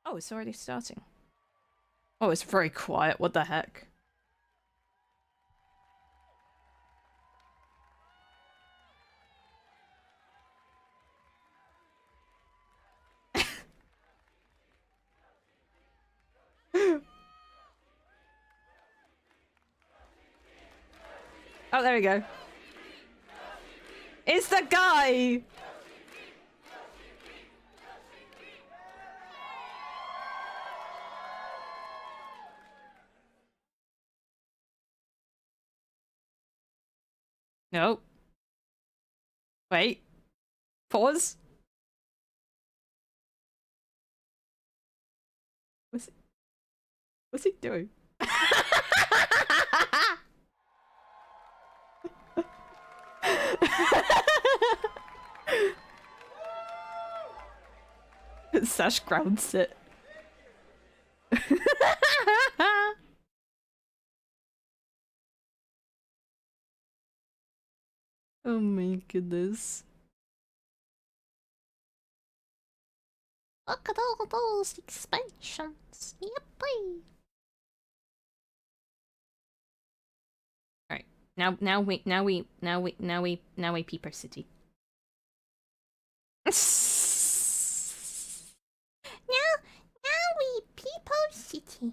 Oh, it's already starting. Oh, it's very quiet. What the heck? Oh, there we go. It's the guy! No. Wait. Pause. What's he doing? Sash grounds it. Oh my goodness. Look at all those expansions. Yippee! Alright. Now we peep our city. Now we peep our city.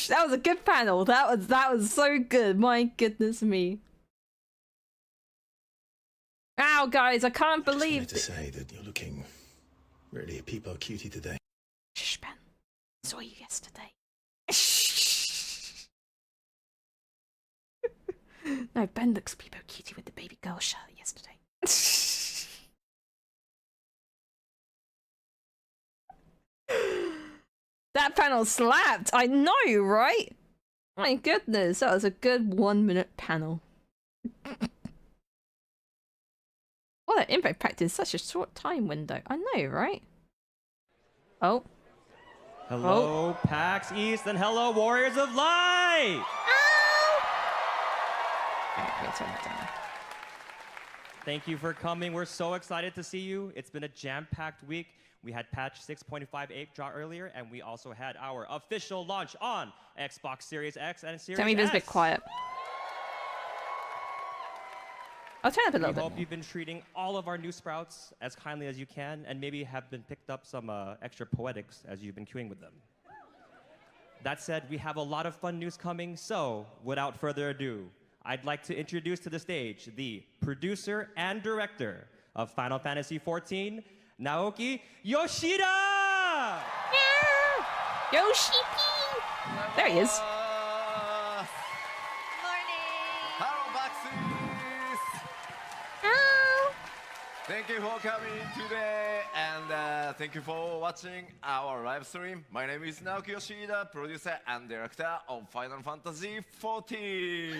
That was a good panel. That was so good. My goodness me. Ow, guys, I can't believe. I just wanted to say that you're looking really a peepo cutie today. Shh, Ben. Saw you yesterday. No, Ben looks peepo cutie with the baby girl shirt yesterday. That panel slapped! I know, right? My goodness, that was a good 1-minute panel. Well, that impact pact is such a short time window. I know, right? Oh. Hello, PAX East, and hello, Warriors of Light! Alright, turn that down. Thank you for coming. We're so excited to see you. It's been a jam-packed week. We had patch 6.58 drop earlier, and we also had our official launch on Xbox Series X and Series S. Tell me, a bit quiet. I'll turn up a little bit. We hope you've been treating all of our new sprouts as kindly as you can, and maybe have been picked up some extra poetics as you've been queuing with them. That said, we have a lot of fun news coming, so without further ado, I'd like to introduce to the stage the producer and director of Final Fantasy XIV, Naoki Yoshida! Yeah! Yoshi! There he is. Hello, PAX East! Hello! Thank you for coming today, and thank you for watching our live stream. My name is Naoki Yoshida, producer and director of Final Fantasy XIV.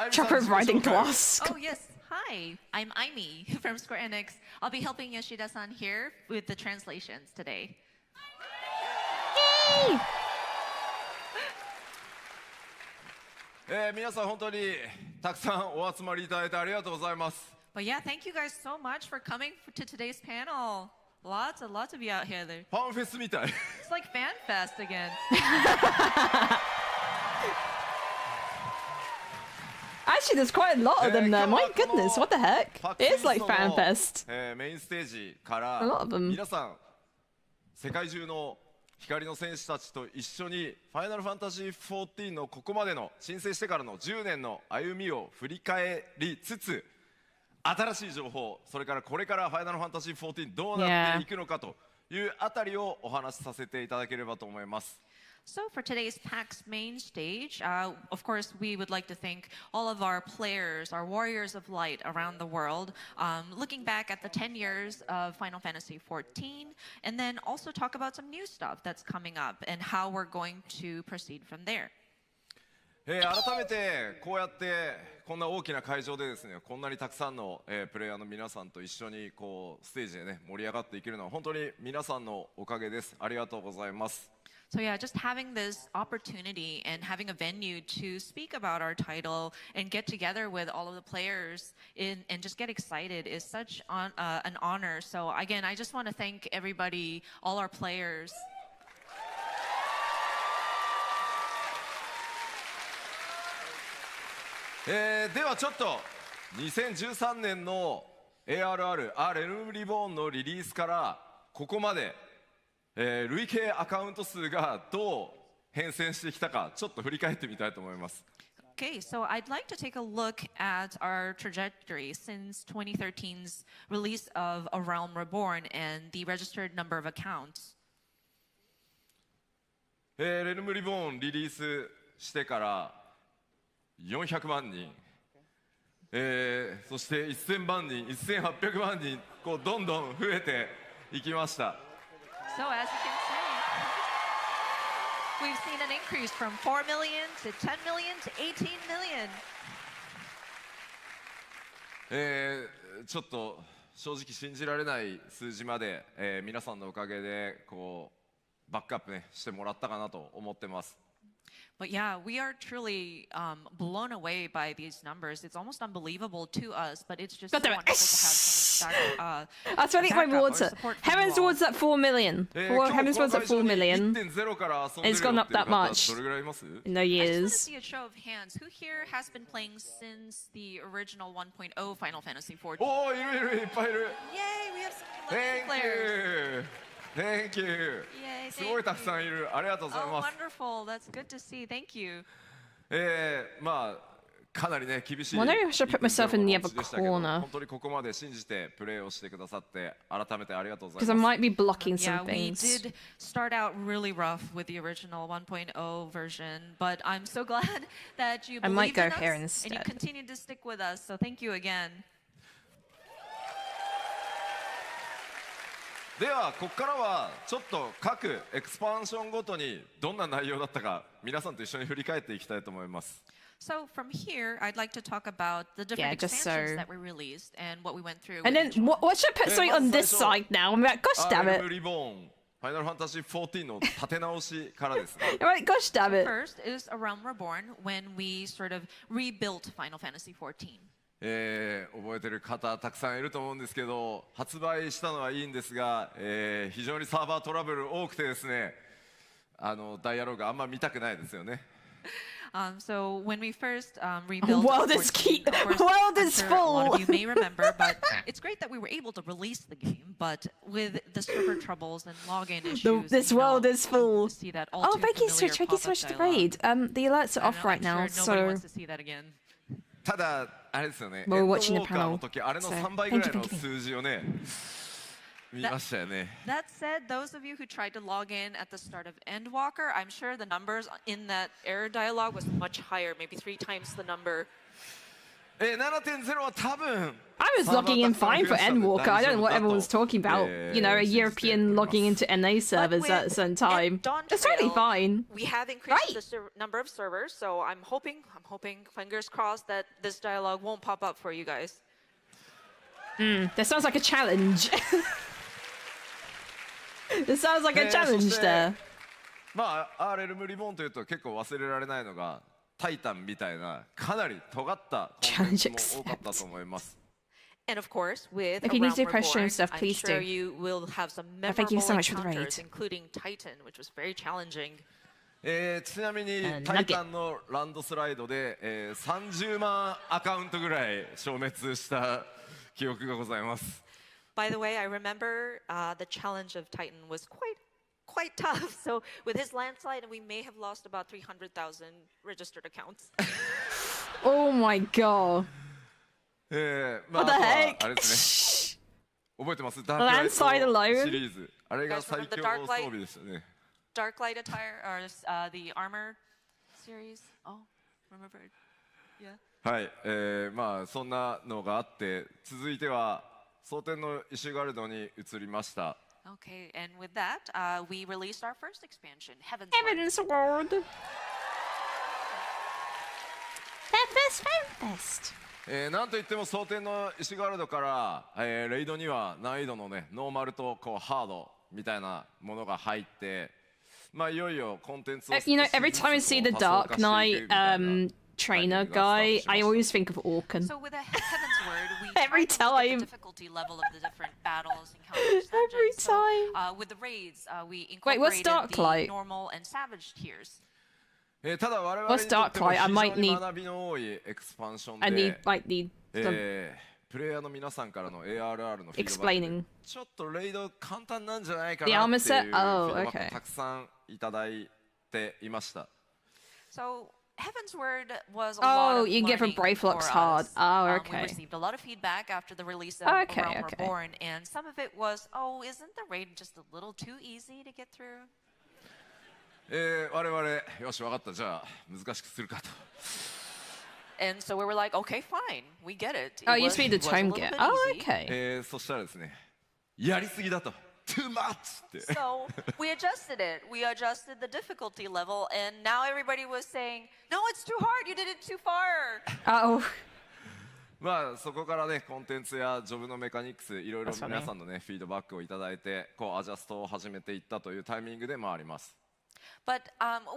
Chopper riding glass. Oh yes, hi, I'm Aimi from Square Enix. I'll be helping Yoshida-san here with the translations today. Yay! 皆さん本当にたくさんお集まりいただいてありがとうございます。 But yeah, thank you guys so much for coming to today's panel. Lots and lots of you out here. ファンフェスみたい。 It's like fan fest again. Actually, there's quite a lot of them there. My goodness, what the heck? It is like FanFest. メインステージか A ら lot of them. 皆さん世界中の光の戦士たちと一緒にファイナルファンタジー14のここまでの申請してからの10年の歩みを振り返りつつ、新しい情報、それからこれからファイナルファンタジー14どうなっていくのかというあたりをお話しさせていただければと思います。 So for today's PAX main stage, of course, we would like to thank all of our players, our warriors of light around the world, looking back at the 10 years of Final Fantasy XIV, and then also talk about some new stuff that's coming up and how we're going to proceed from there. 改めてこうやってこんな大きな会場でですね、こんなにたくさんの、プレイヤーの皆さんと一緒にこうステージでね盛り上がっていけるのは本当に皆さんのおかげです。ありがとうございます。So yeah, just having this opportunity and having a venue to speak about our title and get together with all of the players and just get excited is such an honor. So again, I just want to thank everybody, all our players. ではちょっと2013年の ARR レルムリボーンのリリースからここまで、累計アカウント数がどう変遷してきたかちょっと振り返ってみたいと思います。Okay, so I'd like to take a look at our trajectory since 2013's release of A Realm Reborn and the registered number of accounts. レルムリボーンリリースしてから400万人、そして1000万人、1800万人、こうどんどん増えていきました。So as you can see, we've seen an increase from 4 million to 10 million to 18 million. ちょっと正直信じられない数字まで、皆さんのおかげでこうバックアップねしてもらったかなと思ってます。But yeah, we are truly blown away by these numbers. It's almost unbelievable to us, but it's just so wonderful to have so much That's running my water. Heaven's Ward's at 4 million. Heaven's Ward's at 4 million. It's gone up that much in no I just want to years. see a show of hands. Who here has been playing since the original 1.0 Final Fantasy XIV? おお、いるいるいっぱいいる。 Yay, we have some legacy players. Thank you. Yay, すごいたくさんいる。ありがとうござい Oh, ます。 wonderful. That's good to see. Thank you. まあかなりね厳しい。 Well, maybe I should put myself in the other でしたけど corner. 本当にここまで信じてプレーをしてくださって改めてありがとうござ Because い I ます。 might be blocking Yeah, some we things. did start out really rough with the original 1.0 version, but I'm so glad that you I might believed go in here us and you instead. continue to stick with us. So thank you again. ではここからはちょっと各エクスパンションごとにどんな内容だったか皆さんと一緒に振り返っていきたいと思います。 So from here, I'd like to talk about the different Yeah, just expansions so- that we released and what we went through. And with then, each one. what should I put something on this side now? I'm like, gosh damn レム it. リボーンファイナルファンタジー14の立て直しからですね。 I'm like, gosh damn it. First is A Realm Reborn when we sort of rebuilt Final Fantasy XIV. 覚えてる方たくさんいると思うんですけど発売したのはいいんですが、非常にサーバートラブル多くてですねダイアログあんま見たくないですよね。So when we first rebuilt, World is 14, of course, world I'm is sure a lot full. of you may remember, but it's great that we were able to release the game. But with the server troubles and login issues, This you know, world is full. see that all Oh, too thank you so familiar much. Thank you so pop-up much to the dialogue. raid. The alerts are I off know, right I'm now, sure nobody so wants to see that again. ただあれですよね。 We're エンドウォ watching the ーカーの panel, 時あれの so 3倍ぐらい thank you, の thank you. 数字をね見ましたよね。 That said, those of you who tried to log in at the start of Endwalker, I'm sure the numbers in that error dialogue was much higher, maybe 3 times the number. 7.0 は多分 I was logging in fine for Endwalker. I don't know what everyone's talking about. You know, a European logging into NA servers at a certain time. It's totally fine. We have increased Right. the number of servers, so I'm hoping, fingers crossed, that this dialogue won't pop up for you guys. That sounds like a challenge. This sounds like a challenge there. まあレルムリボーンというと結構忘れられないのがタイタンみたいなかなり尖ったコンテンツも多かったと思います。 And of course, with If A you need Realm to question Reborn, stuff, I'm please sure do. you will have some thank you memorable so much for the raid. encounters, including Titan, which was very challenging. ちなみにタイタンのランドスライドで、30万アカウントぐらい消滅した記憶がございます。 By the way, I remember the challenge of Titan was quite tough. So with his landslide, we may have lost about 300,000 registered accounts. Oh my god. まあ What the あとは heck? あれですね。覚えてますダークライ Landslide ト alone? シリーズ。あれが最強装備でしたね。 Dark Light attire, or the armor series. Oh, remembered. Yeah. はい、まあそんなのがあって続いては蒼天のイシュガルドに移りました。 Okay, and with that, we released our first expansion, Heaven's Word. Heaven's Ward. FS FanFest. なんといっても蒼天の石ガールドから、レイドには難易度のねノーマルとこうハードみたいなものが入って、まあいよいよコンテンツを You know, every time I see the Dark Knight trainer guy, I always think of Orkan. So with a Heaven's Word, we Every tried to look at time. the difficulty level of the different battles, encounters, Every dungeons. So, time. with the raids, we Wait, what's incorporated the Darklight? normal and savage tiers. ただ我々 What's にとっても Darklight? I 非 might 常に need- 学びの多いエクスパンション I need で、like the some プレイヤーの皆さんからの ARR のフィードバック explaining. でちょっとレイド簡単なんじゃないか The な armor っていう set? フィード Oh, バック okay. をたくさんいただいていました。 So Heaven's Word was a lot Oh, of you get from learning Brave Locks for hard. us. Oh, We okay. received a lot of feedback after the release of Okay, A Realm okay. Reborn, and some of it was, oh, isn't the raid just a little too easy to get through? 我々よし分かったじゃあ難しくするかと。 And so we were like, okay, fine, we get it. Oh, It you was- speed the it was a tome little gear. bit Oh, easy. okay. そしたらですねやりすぎだと too much って。 So we adjusted it. We adjusted the difficulty level, and now everybody was saying, no, it's too hard. You did it too far. Oh, まあそこからねコンテンツやジョブのメカニクスいろいろ That's funny. 皆さんのねフィードバックをいただいてこうアジャストを始めていったというタイミングでもあります。 But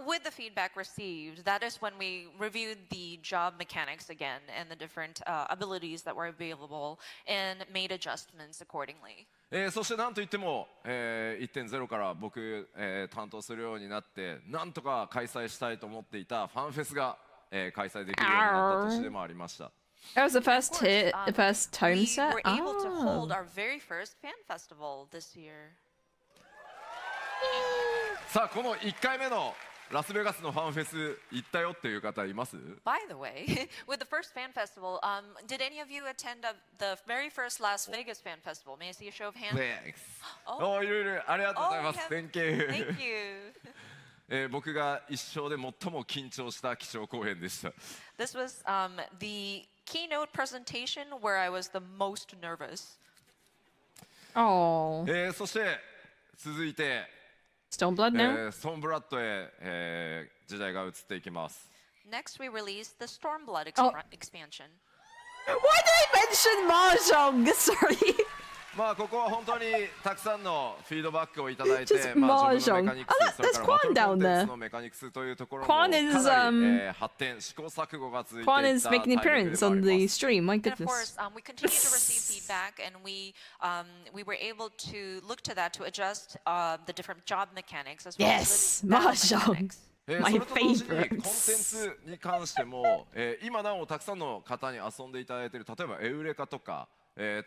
with the feedback received, that is when we reviewed the job mechanics again and the different abilities that were available and made adjustments accordingly. そしてなんといっても、1.0 から僕、担当するようになってなんとか開催したいと思っていたファンフェスが、開催できるようになった年でもありました。 that was the Of first course, the first tome we set. were able to hold Oh. our very first fan festival this year. さあこの1回目のラスベガスのファンフェス行ったよっていう方います？ By the way, with the first fan festival, did any of you attend the very first Las Vegas fan festival? May I see a show of hands? おいろいろありがとうございます。 Oh, yeah. Thank you. Thank you. 僕が一生で最も緊張した基調講演でした。 This was the keynote presentation where I was the most nervous. Oh. そして続いて Stormblood now? ストーンブラッドへ、時代が移っていきます。 Next, we released the Stormblood Oh. expansion. Why did I mention Mahjong? Sorry. まあここは本当にたくさんのフィードバックをいただいて、 Just まあジョブの mahjong. メカニク Oh, ス、それ that's からバトル Quan コンテン down ツ there. のメカニクスというところも Quan かな is, り、発展試行錯誤が続いてい Quan った is タイミン making グ an で appearance もあ on り the ます。 stream. My And of goodness. course, we continue to receive feedback, and we were able to look to that to adjust the different job mechanics as well Yes, as the battle Mahjong. mechanics. そ My れと同時にコンテン favorites. ツに関しても、今なおたくさんの方に遊んでいただいている例えばエウレカとか、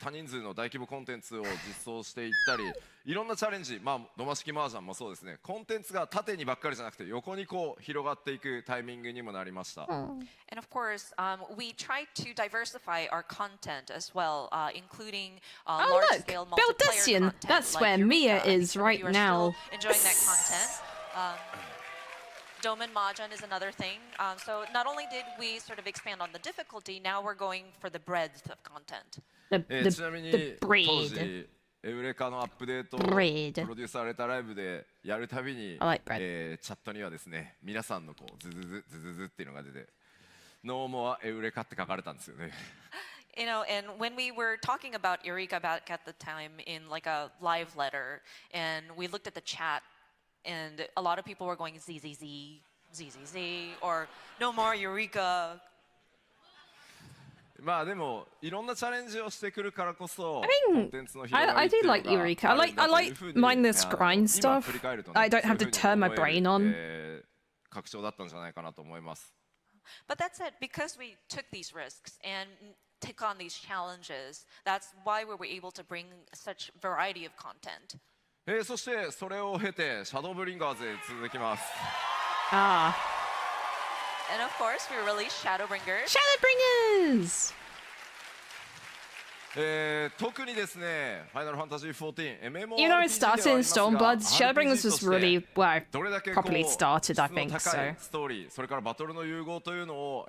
多人数の大規模コンテンツを実装していったりいろんなチャレンジ、まあ、ドマ式麻雀もそうですねコンテンツが縦にばっかりじゃなくて横にこう広がっていくタイミングにもなりました。 And of course, we tried to diversify our content as well, including Oh, large-scale look, multiplayer Beltesian. content. That's like where Mia Eureka. I think is some of right you are now. still enjoying that content. Dome and Mahjong is another thing. So not only did we sort of expand on the difficulty, now we're going for the breadth of content. The, ちなみ the, に the 当 breed. 時エウレカのアップデートを Bread. プロデュースされたライブでやるたびに、 I like bread. チャットにはですね皆さんのこうズズズズズズっていうのが出て「ノーモアエウレカ」って書かれたんですよね。You know, and when we were talking about Eureka back at the time in like a live letter, and we looked at the chat, and a lot of people were going ZZZ, ZZZ, or no more Eureka. まあでもいろんなチャレンジをしてくるからこそ I コ mean, ンテンツの広が I りっていう do の like が Eureka. あ I る like んだ I という like ふうに mindless 今 grind 振 stuff. り返るとね I don't そうい have うふ to うに turn my 思え brain る on. 拡張だったんじゃないかなと思います。 But that's it, because we took these risks and took on these challenges, that's why we were able to bring such variety of content. そしてそれを経てシャドーブリンガーズへ続きます。 Ah. And of course, we released Shadowbringers. Shadowbringers! 特にですね、ファイナルファンタジー14 MMORPG You know, it ではあ started り in ますが Stormblood. RPG Shadowbringers と was して really, well, どれだけこう properly started, I 質の think, 高い so. ストーリー、それからバトルの融合というのを、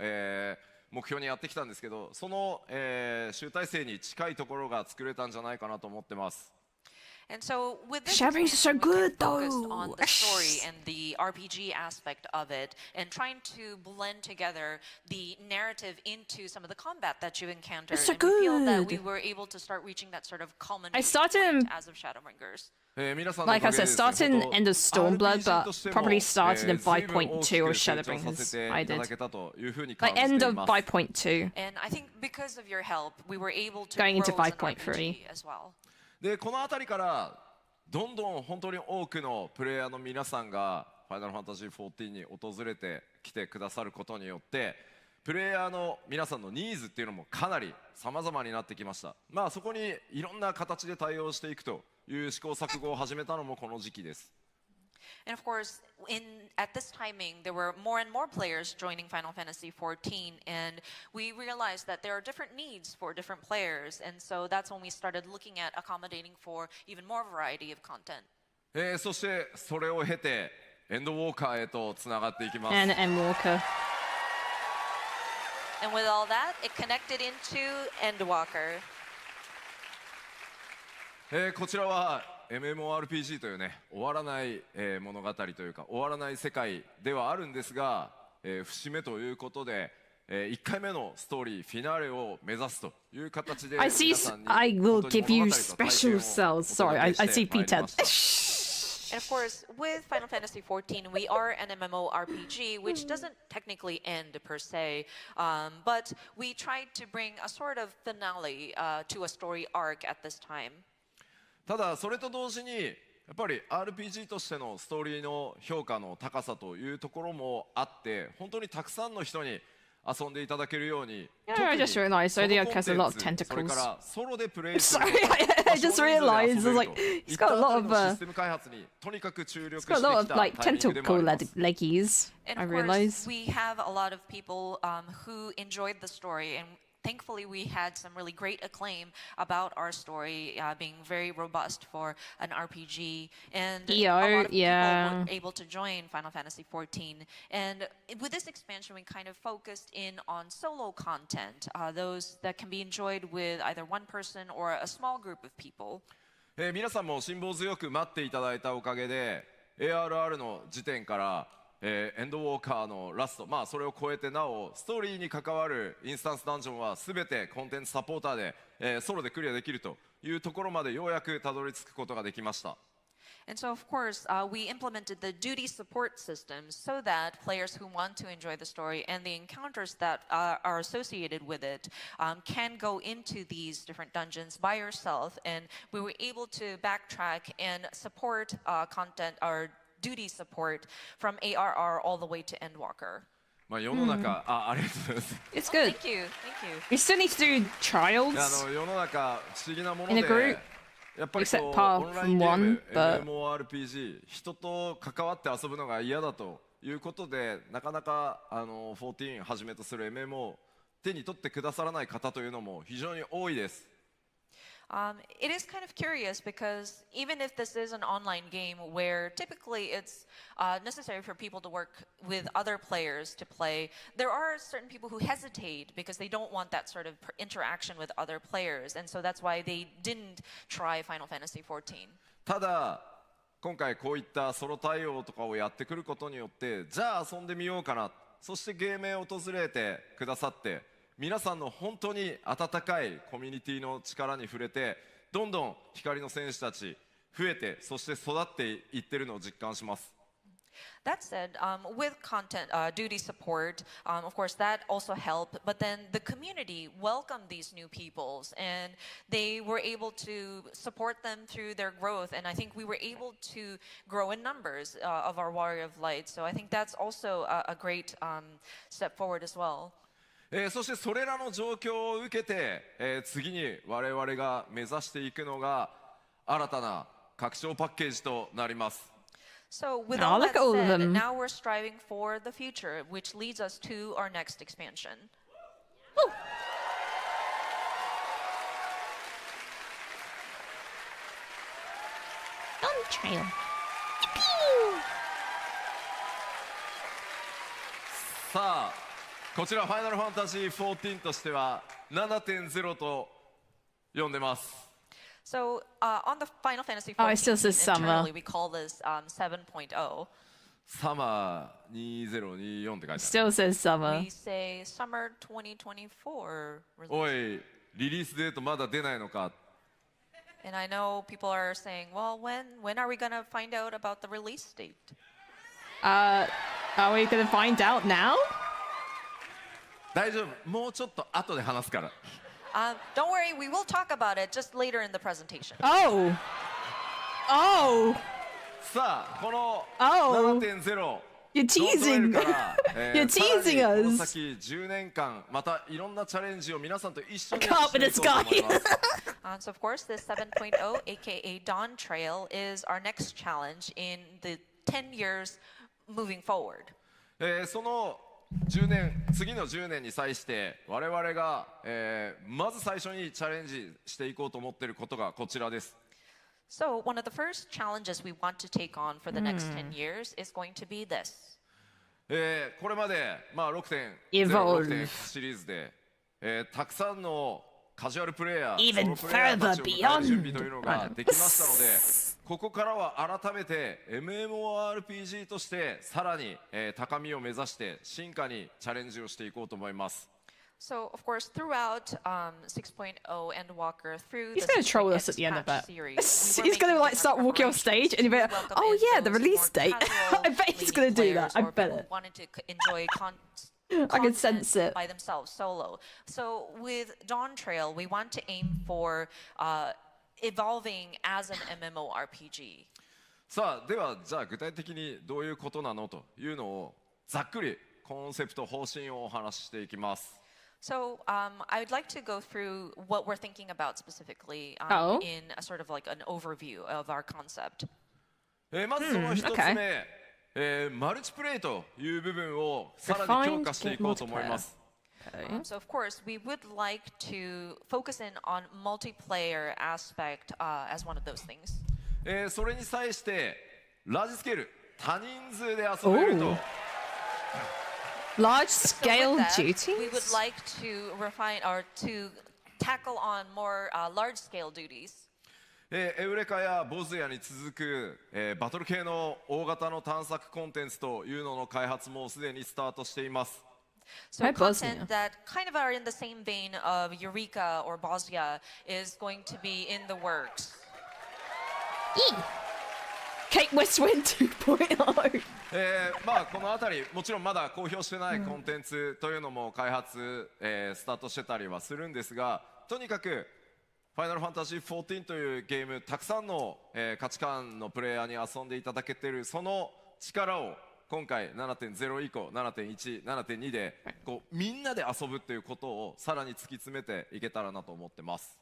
目標にやってきたんですけど、その、集大成に近いところが作れたんじゃないかなと思ってます。And so with this Shadowbring's so expansion, we good, focused though. on the story and the RPG aspect of it, and trying to blend together the narrative into some of the combat that you encountered. It's so and we feel that good. we were able to start reaching that sort of culmination I started point as of Shadowbringers. Like I said, started in End of Stormblood, but probably started in 5.2 or Shadowbringers. I did. Like end of 5.2. And I think because of your help, we were able to Going into grow as an 5.3 RPG as well. でこの辺りからどんどん本当に多くのプレイヤーの皆さんがファイナルファンタジー14に訪れてきてくださることによってプレイヤーの皆さんのニーズっていうのもかなり様々になってきました。まあそこにいろんな形で対応していくという試行錯誤を始めたのもこの時期です。And of course, at this timing, there were more and more players joining Final Fantasy XIV, and we realized that there are different needs for different players, and so that's when we started looking at accommodating for even more variety of content. そしてそれを経てエンドウォーカーへとつながっていきます。And Endwalker. And with all that, it connected into Endwalker. こちらは MMORPG というね終わらない物語というか終わらない世界ではあるんですが、節目ということで、1回目のストーリーフィナーレを目指すという形で I see. I will give you special cells. Sorry, I see P10. And of course, with Final Fantasy XIV, we are an MMORPG, which doesn't technically end per se, but we tried to bring a sort of finale to a story arc at this time. ただそれと同時にやっぱり RPG としてのストーリーの評価の高さというところもあって本当にたくさんの人に遊んでいただけるように Yeah, I just realized Zodiac has a lot of それ tentacles. からソロでプレイする Sorry, I just realized. I was like, he's got a lot of システム開発にとにかく注力して got き a た lot of タ like イミングでもあります tentacle leggies. And I of realized. course, we have a lot of people who enjoyed the story, and thankfully we had some really great acclaim about our story being very robust for an RPG, and a lot of people were able to join Final Fantasy XIV. And with this expansion, we kind of focused in on solo content, those that can be enjoyed with either one person or a small group of people. 皆さんも辛抱強く待っていただいたおかげで ARR の時点からエンドウォーカーのラスト、まあそれを超えてなおストーリーに関わるインスタンスダンジョンは全てコンテンツサポーターで、ソロでクリアできるというところまでようやくたどり着くことができました。And so, of course, we implemented the duty support systems so that players who want to enjoy the story and the encounters that are associated with it can go into these different dungeons by yourself. And we were able to backtrack and support content or duty support from ARR all the way to Endwalker. まあ世の中、ありがとうございます。It's good. Thank you, thank you. We still need to do trials 世の中不思議なもの in a で group. やっぱり Except こう apart オンラインゲー from ム one, but- MMORPG 人と関わって遊ぶのが嫌だということでなかなか14はじめとする MMO 手に取ってくださらない方というのも非常に多いです。It is kind of curious because even if this is an online game where typically it's necessary for people to work with other players to play, there are certain people who hesitate because they don't want that sort of interaction with other players, and so that's why they didn't try Final Fantasy XIV. ただ今回こういったソロ対応とかをやってくることによってじゃあ遊んでみようかな、そしてゲームへ訪れてくださって皆さんの本当に温かいコミュニティの力に触れてどんどん光の戦士たち増えてそして育っていってるのを実感します。That said, with content duty support, of course, that also helped. But then the community welcomed these new peoples, and they were able to support them through their growth. And I think we were able to grow in numbers of our Warrior of Light. So I think that's also a great step forward as well. そしてそれらの状況を受けて、次に我々が目指していくのが新たな拡張パッケージとなります。So with all that said, now we're striving for the future, which leads us to our next expansion. Dawntrail. さあこちらファイナルファンタジー14としては 7.0 と呼んでます。So on the Final Fantasy 14, Oh, it still says summer. internally we call this 7.0. サマー2024って書いてある。 Still says summer. We say summer 2024 release. おい、リリースデートまだ出ないのか。 And I know people are saying, well, when are we going to find out about the release date? Are we gonna find out now? 大丈夫、もうちょっと後で話すから。 Don't worry, we will talk about it just later in the presentation. Oh. Oh. さあ、この Oh. 7.0 You're ドントレー teasing. ルから、 You're さら teasing にこの us. 先10年間またいろんなチャレンジを皆さんと一緒に Can't して with い this こうと思い guy. ます。 So of course, this 7.0, aka Dawntrail, is our next challenge in the 10 years moving forward. その10年次の10年に際して我々が、まず最初にチャレンジしていこうと思っていることがこちらです。 So one of the first challenges we want to take on for the next 10 years is going to be this. これまで、まあ、6.0、 Evolve. 6.X シリーズで、たくさんのカジュアルプレイヤー、 Even ソロプレイヤーたちを迎える further 準備というのができましたので、ここからは改めて MMORPG としてさらに、高みを目指して進化にチャレンジをしていこうと思います。 So of course, throughout 6.0 and Walker through He's the gonna troll us 6.X at the end of patch that. series, we were He's gonna making like start different walking off stage and he'll be like, preparations to oh welcome yeah, in the those release more date. I bet he's gonna casual do that. I players or bet people it. who wanted to enjoy I can sense content it. by themselves solo. So with Dawntrail, we want to aim for evolving as an MMORPG. さあではじゃあ具体的にどういうことなのというのをざっくりコンセプト方針をお話ししていきます。 So I would like to go through what we're thinking about specifically Oh. in a sort of like an overview of our concept. まずその一つ okay. 目、マルチプレイという部分をさらに強化していこうと思います。 So of course, we would like to focus in on multiplayer aspect as one of those things. それに際してラージスケール多人数で遊べると Large So scale with that, duties? we would like to refine or to tackle on more large scale duties. エウレカやボズヤに続く、バトル系の大型の探索コンテンツというのの開発もすでにスタートしています。 So Right, content Bosnia. that kind of are in the same vein of Eureka or Bosnia is going to be in the works. Kate Westwind 2.0. まあこの辺りもちろんまだ公表してないコンテンツというのも開発、スタートしてたりはするんですが、とにかくファイナルファンタジー14というゲームたくさんの、価値観のプレイヤーに遊んでいただけているその力を今回 7.0 以降 7.1、7.2 でこうみんなで遊ぶということをさらに突き詰めていけたらなと思ってます。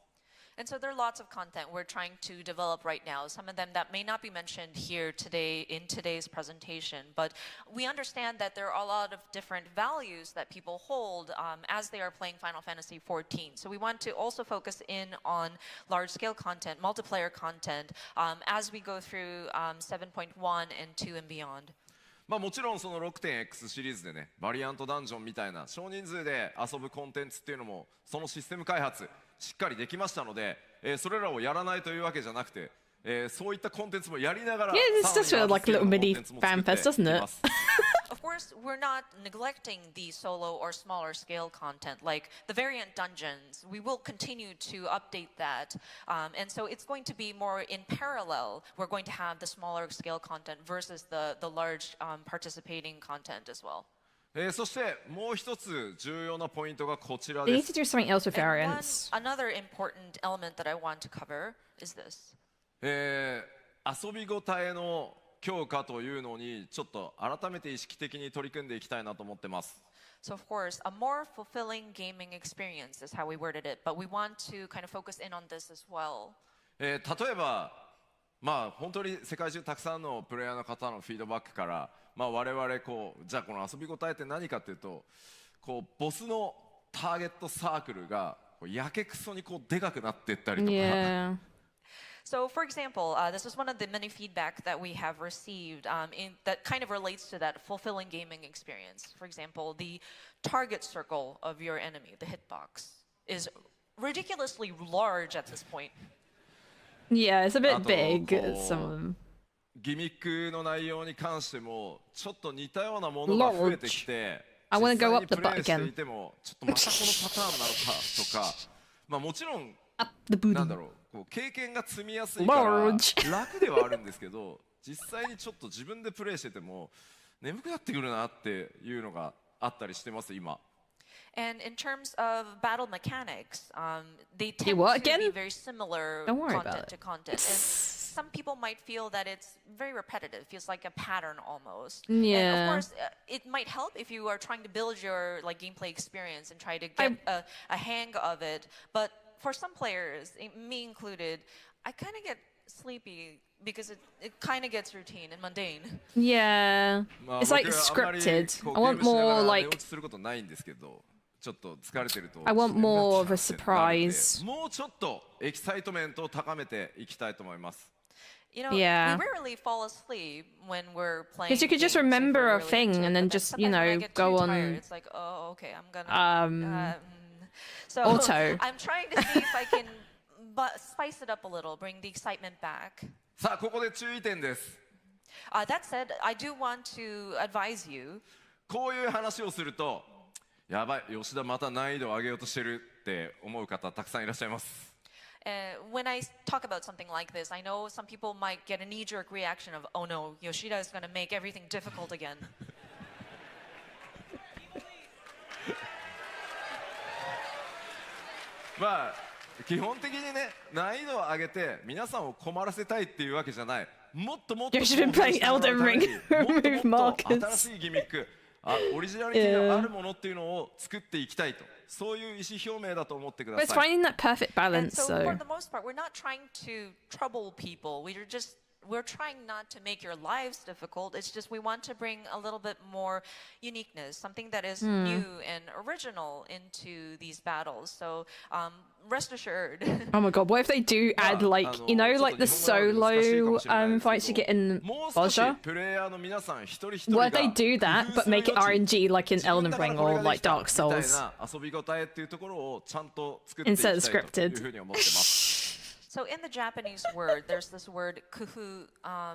And so there are lots of content we're trying to develop right now, some of them that may not be mentioned here today in today's presentation, but we understand that there are a lot of different values that people hold as they are playing Final Fantasy XIV. So we want to also focus in on large-scale content, multiplayer content, as we go through 7.1 and 2 and beyond. まあもちろんその 6.X シリーズでね、バリアントダンジョンみたいな少人数で遊ぶコンテンツっていうのもそのシステム開発しっかりできましたので、それらをやらないというわけじゃなくて、そういったコンテンツもやりながら Yeah, this does feel like a little mini fan fest, doesn't it? Of course, we're not neglecting the solo or smaller scale content like the variant dungeons. We will continue to update that. And so it's going to be more in parallel. We're going to have the smaller scale content versus the large participating content as well. そしてもう一つ重要なポイントがこちら They で need す to。do something else with And variants. another important element that I want to cover is this. 遊びごたえの強化というのにちょっと改めて意識的に取り組んでいきたいなと思ってます。 So of course, a more fulfilling gaming experience is how we worded it, but we want to kind of focus in on this as well. 例えばまあ本当に世界中たくさんのプレイヤーの方のフィードバックから、まあ、我々こうじゃあこの遊びごたえって何かっていうとこうボスのターゲットサークルがこうやけくそにこうでかくなっていったりとか、 Yeah. So, for example, this is one of the many feedback that we have received that kind of relates to that fulfilling gaming experience. For example, the target circle of your enemy, the hitbox, is ridiculously large at this point. Yeah, it's a bit あと big, こう some of them. ギミックの内容に関してもちょっと似たようなものが増えてきて I wanna 実 go 際 up に the プレ butt イして again. いてもちょっとまたこのパターンなのかとかまあもちろん Up the booty. なんだろうこう経験が積みやすいから Large. 楽ではあるんですけど実際にちょっと自分でプレイしてても眠くなってくるなっていうのがあったりしてます今。 And in terms of battle mechanics, they You tend what to be again? very similar Don't worry about content it. to content. And some people might feel that it's very repetitive, feels like a pattern almost. And Yeah. of course, it might help if you are trying to build your like gameplay experience and try to get a hang of it. But for some players, me included, I kind of get sleepy because it kind of gets routine and mundane. Yeah. まあ It's like 僕はあんまり scripted. こう I ゲー want ムしなが more ら寝 like 落ちすることないんですけどちょっと疲れてると I want more of a ちょっと眠くなっちゃうってなるんで surprise. もうちょっとエキサイトメントを高めていきたいと思います You know, Yeah. we rarely fall asleep when we're playing. Because you could just games if remember we're a really thing into it, and then but just, sometimes when I get go too on, tired, it's like, oh, okay, I'm gonna. So auto. I'm trying to see if I can spice it up a little, bring the excitement back. さあここで注意点です That said, I do want to advise you. こういう話をするとやばい吉田また難易度を上げようとしてるって思う方たくさんいらっしゃいます When I talk about something like this, I know some people might get a knee-jerk reaction of, oh no, Yoshida is going to make everything difficult again. まあ基本的にね難易度を上げて皆さんを困らせたいっていうわけじゃないもっともっと You should be playing Elden Ring. もっと Remove もっと markers. 新しいギミックオリジナリティのあるものっていうのを作っていきたいとそういう意思表明だと思ってく But だ it's さい finding that perfect And balance, so, for so. the most part, we're not trying to trouble people. We're trying not to make your lives difficult. It's just we want to bring a little bit more uniqueness, something that is new and original into these battles. So rest assured. Oh my god, what if they do add like, like the solo fights you get in もう少し Bozja? プレイヤーの皆さん一人一人 What が if they do that, but make it RNG like in Elden Ring or like Dark みたい Souls? な遊び応えっていうところをちゃんと作っていきたい Instead of という scripted. ふうに思ってます So in the Japanese word, there's this word kufu,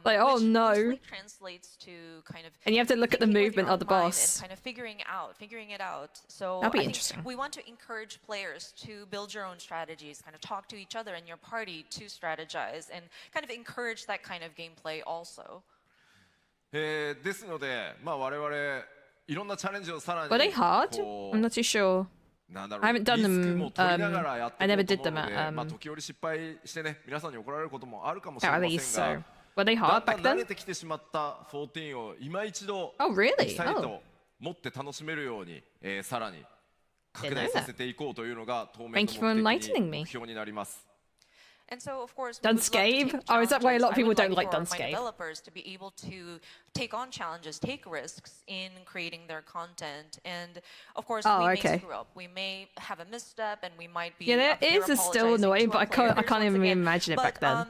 Like, oh, which no. loosely translates to kind of And you have to look at the thinking with movement your of the own mind boss. and kind of figuring it out. So That'd be I think interesting. we want to encourage players to build your own strategies, kind of talk to each other in your party to strategize, and kind of encourage that kind of gameplay also. ですので、まあ我々いろんなチャレンジをさらに Were they hard? こう I'm not too sure. なんだろう I haven't done リス them, クも取りながらやってい I こ never うと did 思う them ので、 at, まあ時折失敗してね皆さんに怒られることもあるかもし at れま least, せん so. が Were they だ hard んだ back ん慣れ then? てきてしまった14を今一度 Oh, really? エキサイト Oh. を持って楽しめるように、さらに拡大させていこうというのが当面の Thank you for 目 enlightening 的 me. 目標になります。 And so, of course, we would love to take Dunscape? Oh, is that why a lot of challenges. I people would don't like for my Dunscape? developers to be able to take on challenges, take risks in creating their content. And of course, Oh, we may okay. screw up. We may have a misstep, and we might be. Yeah, up it here is still apologizing annoying, to but our I can't players even once again. imagine it back But, then.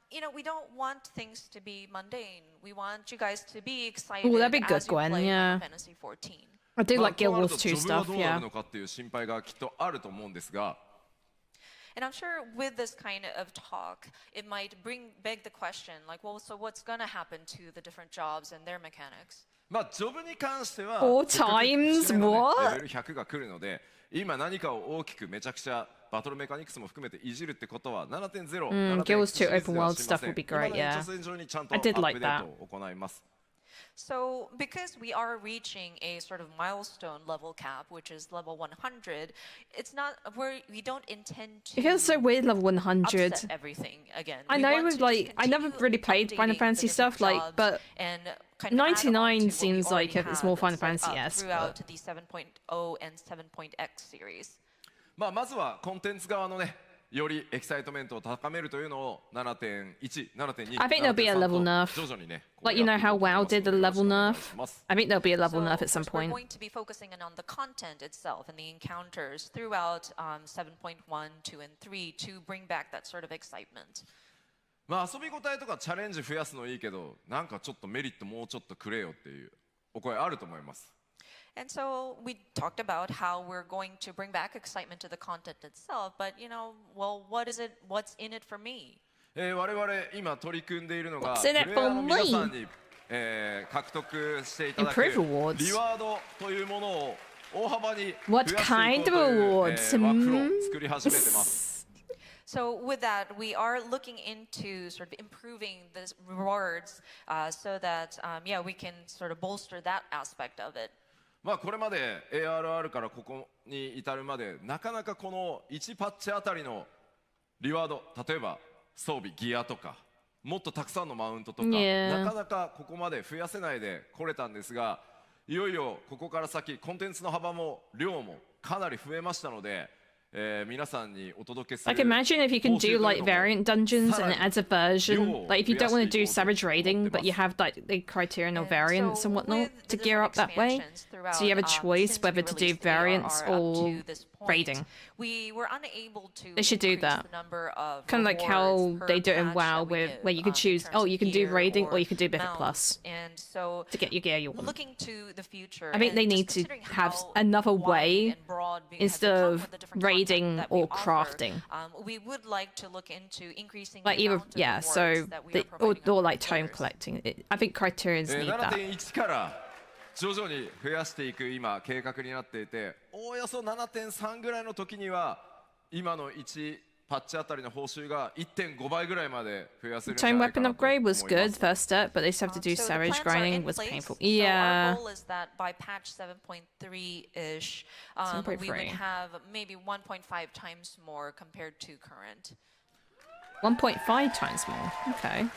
you know, we don't want things to be mundane. We want you guys to be excited Ooh, that'd be good, as you Gwen, play yeah. Final Fantasy 14. I do まあ like Guild こうなる Wars と 2 ジョブは stuff, どうな yeah. るのかっていう心配がきっとあると思うんですが。 And I'm sure with this kind of talk, it might beg the question, like, well, so what's going to happen to the different jobs and their mechanics? まあジョブに関しては Four せっかく times? 節目のね What? レベル100が来るので今何かを大きくめちゃくちゃバトルメカニクスも含めていじるってことは 7.0、7.1 Guilds 2シリーズでは open world しません stuff would be great, 今の延 yeah. 長線上にちゃんとア I ップ did デ like ートを行います So, because we are reaching a sort of milestone level cap, which is level 100, it's not we don't intend to It feels so weird, level 100. upset everything again. I We know want with, to just like, I never continue really played Final updating Fantasy the stuff, different like, jobs but and kind of add on to 99 what we seems like already it's have more and Final set up Fantasy-esque, throughout but- the 7.0 and 7.x series. まあまずはコンテンツ側のねよりエキサイトメントを高めるというのを 7.1、7.2、 I think there'll be a level nerf. 徐々にね Like, you know how WoW did the level nerf? I think there'll be a level So, nerf of at some course, we're point. going to be focusing on the content itself and the encounters throughout 7.1, 2, and 3 to bring back that sort of excitement. まあ遊び応えとかチャレンジ増やすのいいけどなんかちょっとメリットもうちょっとくれよっていうお声あると思います And so we talked about how we're going to bring back excitement to the content itself, but you know, well, what's in it for me? 我々今取り組んでいるのが What's in プ it レイヤー for の皆 me? さんに、獲得していただく Improve awards. リワードというものを大幅に増 What やしていこう kind と of いう、ワ awards? ークフローを作り始めてます。So with that, we are looking into sort of improving the rewards so that, yeah, we can sort of bolster that aspect of it. まあこれまで ARR からここに至るまでなかなかこの1パッチあたりのリワード、例えば装備ギアとかもっとたくさんのマウントとか、なかなかここまで増やせないで来れたんですが、いよいよここから先コンテンツの幅も量もかなり増えましたので、皆さんにお届けする Like imagine if you can do like variant dungeons and it adds a version. Like if you don't want to do savage raiding, but you have like the criterion or variants and whatnot to gear up that way. So you have a choice whether to do variants or raiding. We were unable to They should do that. the number of Kind of like how rewards per they do it in patch WoW, that we where you give, can choose, in oh, terms you of can do gear raiding or you can do Mythic mounts. Plus And so to get your gear you want. looking to the future, I think and they just need to considering have how another wide way and broad we have instead become of with the different raiding content that we or offer, crafting. We would like to look into increasing Like the either, amount of yeah, rewards so that we the, are providing or our like tome players. collecting. I think criterions need that. 7.1 から徐々に増やしていく今計画になっていて、おおよそ 7.3 ぐらいの時には今の1パッチあたりの報酬が 1.5 倍ぐらいまで増やせるんじゃ Tome ないか weapon なと思い upgrade ま was す。 good, first step, but they still have to do So the savage plans are in grinding was place. painful. So Yeah. our goal is that by patch 7.3-ish, we would 7.3. have maybe 1.5 times more compared to current. 1.5 times more. Okay.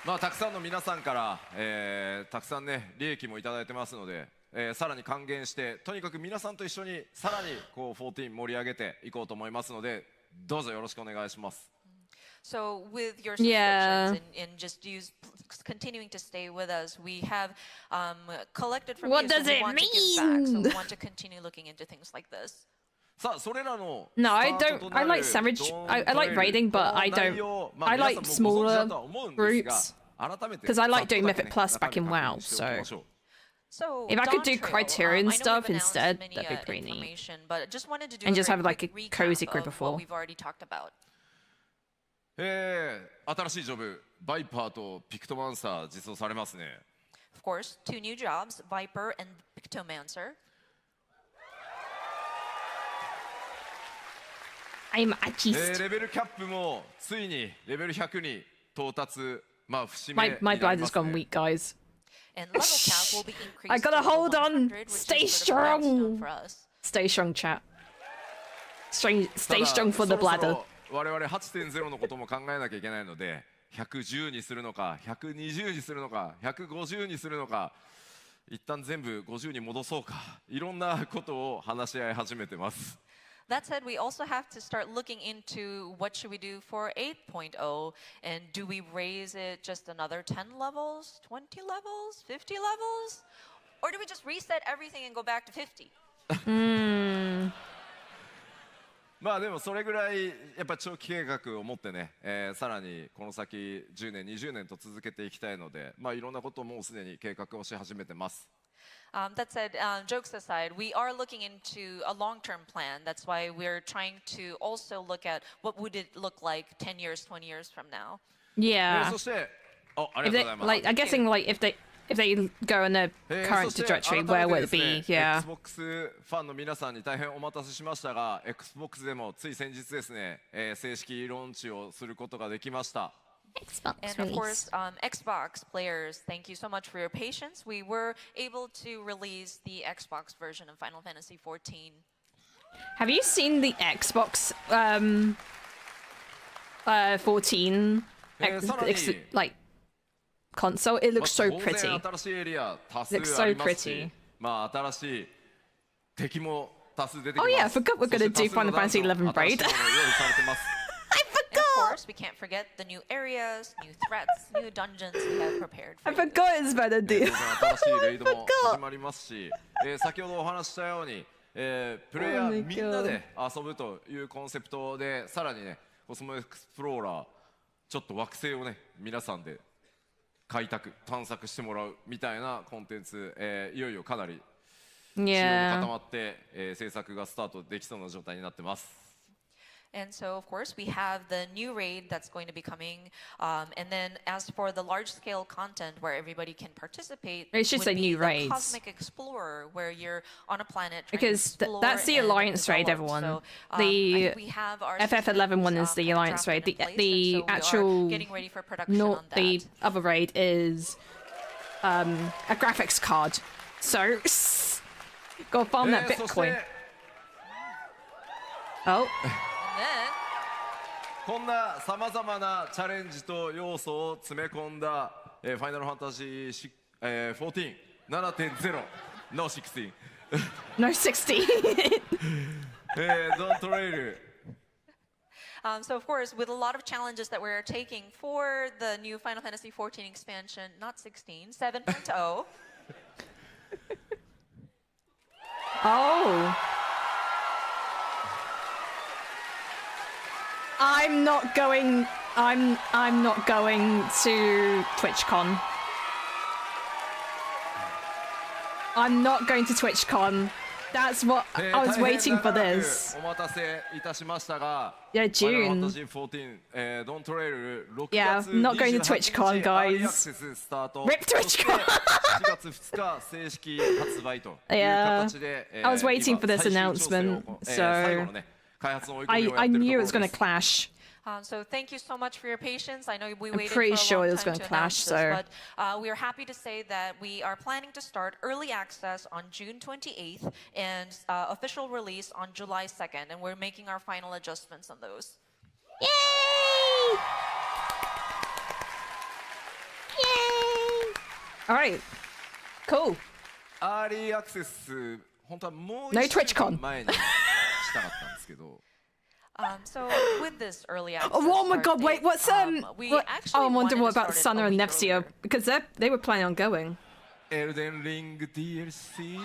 まあたくさんの皆さんから、たくさんね利益もいただいてますので、さらに還元してとにかく皆さんと一緒にさらにこう14盛り上げていこうと思いますので、どうぞよろしくお願いします。So with your Yeah. subscriptions and just continuing to stay with us, we have collected from What you, so does we it want to give back. So mean? we want to continue looking into things like this. さあそれらの No, I スタート don't. とな I る like savage. I like raiding, but I この内 don't. 容まあ I 皆 like さんもご存知 smaller だとは思うんですが、 groups 改めて because I like doing ざっとだけ Mythic ね Plus back in 中身 WoW. 確認しておきましょ So う。 So If I could do Dawntrail, Criterion I know stuff we've announced instead, many, that'd be pretty neat. information, but just wanted to do And a just very have, like, quick a recap cozy group of of four. what we've already talked about. 新しいジョブバイパーとピクトマンサー実装されますね。 Of course, 2 new jobs, Viper and Pictomancer. I'm a cheese. レベルキャップもついにレベル100に到達、まあ節目 My に my なり blind ま has す gonna ね。 weak, guys. And level cap will be increased. I gotta to level hold on. 100, which is Stay sort of a milestone strong. for us. Stay strong, chat. Stay ただ strong for the そろそ bladder. ろ我々 8.0 のことも考えなきゃいけないので、110にするのか、120にするのか、150にするのか、一旦全部50に戻そうか、いろんなことを話し合い始めてます。That said, we also have to start looking into what should we do for 8.0, and do we raise it just another 10 levels, 20 levels, 50 levels? Or do we just reset everything and go back to 50? まあでもそれぐらいやっぱ長期計画を持ってね、さらにこの先10年20年と続けていきたいので、まあいろんなことをもうすでに計画をし始めてます。That said, jokes aside, we are looking into a long-term plan. That's why we're trying to also look at what would it look like 10 years, 20 years from now. Yeah. そしてあり If がとう they ございます。 like, I'm guessing like if they go in the そ current して trajectory, 改 where め would て it です be? ね Yeah. Xbox ファンの皆さんに大変お待たせしましたが、Xbox でもつい先日ですね、正式ローンチをすることができました。 Xbox And of course, release. Xbox players, thank you so much for your patience. We were able to release the Xbox version of Final Fantasy XIV. Have you seen the Xbox 14 like console? It looks so 当然 pretty. 新しいエリア多数 Looks so ありますし pretty. まあ新しい敵も多数出てきます。 Oh yeah, I forgot we're gonna do そして多数の Final Fantasy ダンジョン XI raid. 新しいものが用意されてます。 And of course, we can't forget the new areas, new threats, new dungeons we have prepared I for you. forgot it's better 当然 do. 新しいレイドも始まりますし、先ほどお話ししたように、プレイヤ Oh my ーみんなで遊ぶというコンセプトでさらにねコスモエクスプローラーちょっと惑星をね皆さんで開拓探索してもらうみたいなコンテンツ、いよいよかなり仕様も固 Yeah. まって、制作がスタートできそうな状態になってます。And so, of course, we have the new raid that's going to be coming. And then as for the large-scale content where everybody can participate, It's just would a be new the raids. Cosmic Explorer, where you're on a planet trying Because to explore that's the and Alliance raid, develop. everyone. So, I The think we have our FF11 one is systems, the kind of Alliance drafted raid. in place, The and so we are actual getting ready for production no, on that. the other raid is a graphics card. So go farm that そし Bitcoin. て Oh, And then, こんなさまざまなチャレンジと要素を詰め込んだ、ファイナルファンタジー、14 7.0 の16 no 60. ドントレイル so of course, with a lot of challenges that we're taking for the new Final Fantasy XIV expansion, not 16, 7.0. Oh. I'm not going to TwitchCon. I'm not going to TwitchCon. That's what I was waiting for this. お待たせいたしましたが Yeah, ファイナルファン June. タジー14、ドントレイル6 Yeah, 月 not going to 28 TwitchCon, 日アーリー guys. アクセススタート Rip TwitchCon. そして7月2日正式発売という Yeah. 形で、I was waiting for this 今最終調整を announcement, 最後 so のね開発の追い込みをやって I るとこ knew it ろ was going で to す clash. So thank you so much for your patience. I know we I'm waited pretty for a sure long it was time gonna to clash, announce this, so- but we are happy to say that we are planning to start early access on June 28th and official release on July 2nd, and we're making our final adjustments on those. Yay! Yay! All right. Cool. アーリーアクセス本当はもう No 1週 TwitchCon 間前にしたかったんですけど So with this early access, Oh my start god, date, wait, what's we what, actually oh, I'm wondering what wanted to about start it Sana a and week Nefsia earlier. because they were planning on going. エルデンリング DLC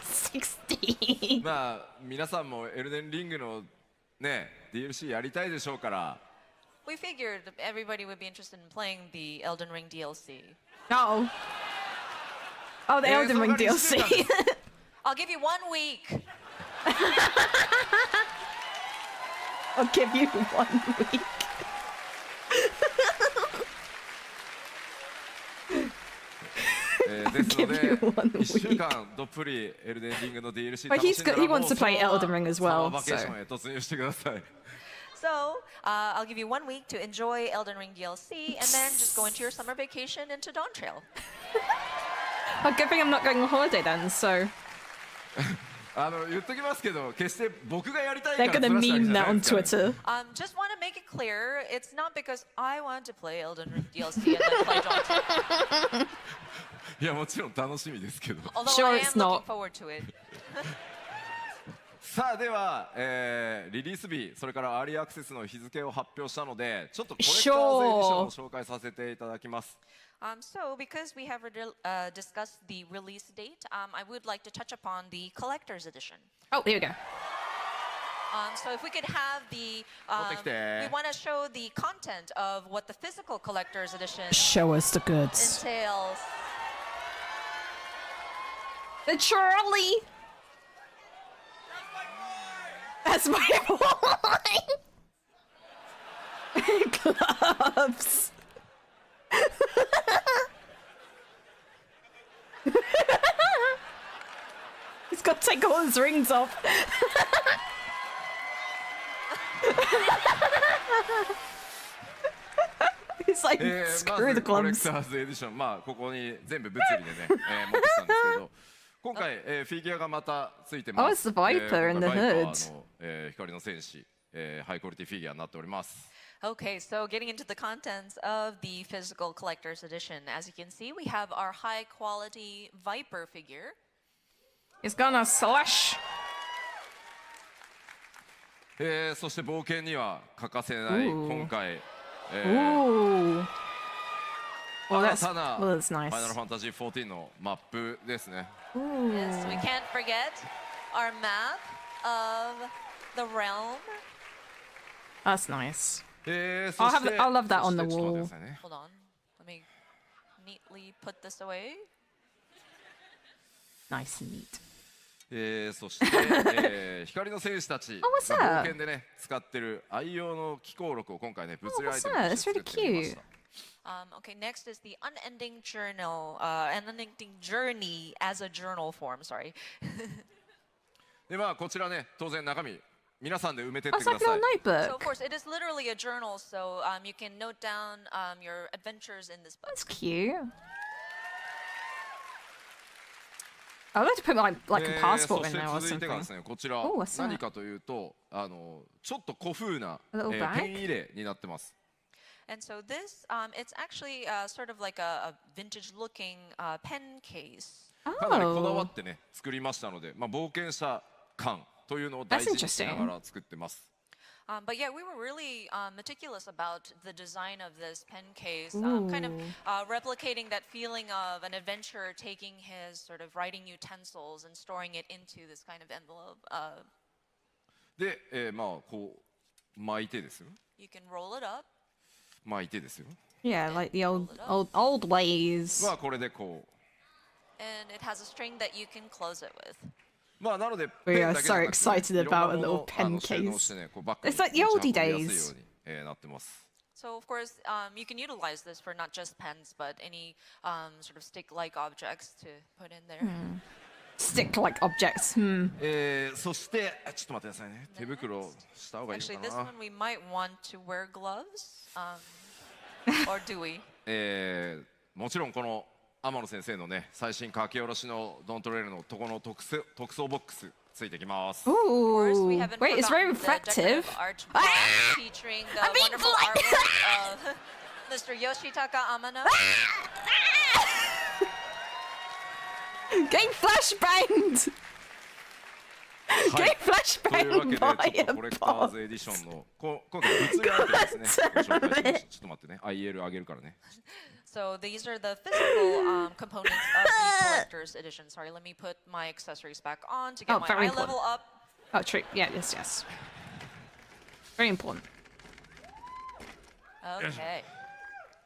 16. まあ皆さんもエルデンリングのね DLC やりたいでしょうから We figured everybody would be interested in playing the Elden Ring DLC. Oh. Oh, the Elden Ring その代わり DLC. I'll give you 1 week. I'll give you 1 week. ですの Give you で one 1週間どっぷりエルデンリングの DLC But 楽しんだら he もう wants to play そのまま Elden Ring as well, サマーバケーションへ突入してください So I'll give you 1 week to enjoy Elden Ring DLC, and then just go into your summer vacation into Dawntrail. Oh, good thing I'm not going on holiday then, so 言っときますけど決して僕がやりたい they're から gonna ずらしたわけ meme じゃ that ない on ですからね Twitter. Just want to make it clear, it's not because I want to play Elden Ring DLC and then play Dawntrail. いやもちろん楽しみですけど Although Sure, I it's am looking not. forward to it. さあでは、リリース日それからアーリーアクセスの日付を発表したのでちょっとコレクターズエディションを紹介させていただきます So because we have discussed the release date, I would like to touch upon the collector's edition. Oh, here we go. So if we could have the, 持ってきて we want to show the content of what the physical collector's edition Show us the goods. entails. The trolley. That's my boy. Gloves. He's got to take all his rings off. He's like, ま screw ず the コレク gloves. ターズエディションまあここに全部物理でね、持ってきたんですけど今回、フィギュアがまたついてます Oh, it's the Viper in the 今回 hood. バイパーの、光の戦士、ハイクオリティフィギュアになっております Okay, so getting into the contents of the physical collector's edition. As you can see, we have our high quality Viper figure. He's gonna slash. そして冒険には欠かせない Ooh. 今回、Ooh. Well, 新 that's たな well, that's ファイナル nice. ファンタジー14のマップですね Yes, we can't forget our map of the realm. That's nice. そ I'll して have- I'll love that on the そしてちょっと待って wall. くださいね Hold on, let me neatly put this away. Nice and neat. そして、光の戦士たち what's が that? 冒険でね使ってる愛用の機構録を今回ね物理アイ what's テム that? として It's 作 really ってみまし cute. た。 Okay, next is the unending journey as a journal form. Sorry. でまあこちらね当然中身皆さんで埋めてっ Oh, て it's くだ like a さ little い。 So of notebook. course, it is literally a journal. So you can note down your adventures in this book. That's cute. I'd like to put like a そ passport し in て there or 続いてが something. ですねこちら Oh, what's that? 何かというとちょっと古風な、 A little bag? ペン入れになってます。 And so this, it's actually sort of like a vintage-looking pen case. かなりこだわ Oh, ってね作りましたので、まあ、冒険者感というのを大事にしながら作ってます。 But yeah, we were really meticulous about the design of this pen case, kind of replicating that feeling of an adventurer taking his sort of writing utensils and storing it into this kind of envelope. で、まあこう巻いてですよ。 You can roll it up. 巻いてですよ。 yeah, like the old ways. はこれでこう。 And it has a string that you can close it with. まあなので We ペン are だけじゃ so なくてね excited いろんな about a もの little を pen 収納 case. してねこうバッグに It's like the 持ち oldie 運びやすい days. ように、なってます。 So of course, you can utilize this for not just pens, but any sort of stick-like objects to put in there. Stick-like objects. そしてちょっと待ってくださいね。手袋した方がいい Actually, の this かな one。we might want to wear gloves, or do we? もちろんこの天野先生のね最新書き下ろしのドントレールのとこの特装ボックスついてきます。 course, we Ooh, haven't wait, it's very forgotten the reflective. decorative art box featuring the I'm being wonderful artwork of Mr. Yoshitaka Amano. Getting flashbanged. はい Get というわけで flashbanged by ちょっ a とコレクター boss. ズエディションの今回物理アイテムですねご紹介しました。ちょっと待ってね IL 上げるからね。 So these are the physical components of the collector's edition. Sorry, let me put my accessories back on to get Oh, my very eye level important. up. Oh, true. Yeah, yes. Very important. Okay.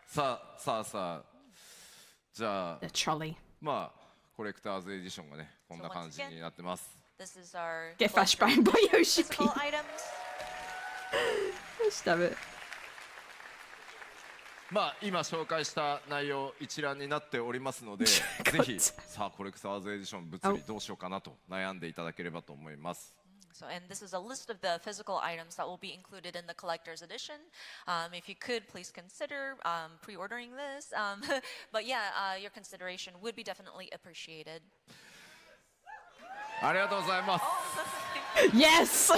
さあじゃあ The trolley. まあコレクターズエディションがねこんな感じになってます。 This is our Get collector's flashbanged by Yoshi P. physical items. Stab it. まあ今紹介した内容一覧になっておりますのでぜひさあコレクターズエディション物理どうしようかなと悩んでいただければと思います。 So, and this is a list of the physical items that will be included in the collector's edition. If you could, please consider pre-ordering this. But yeah, your consideration would be definitely appreciated. ありがとうございます。 Yes!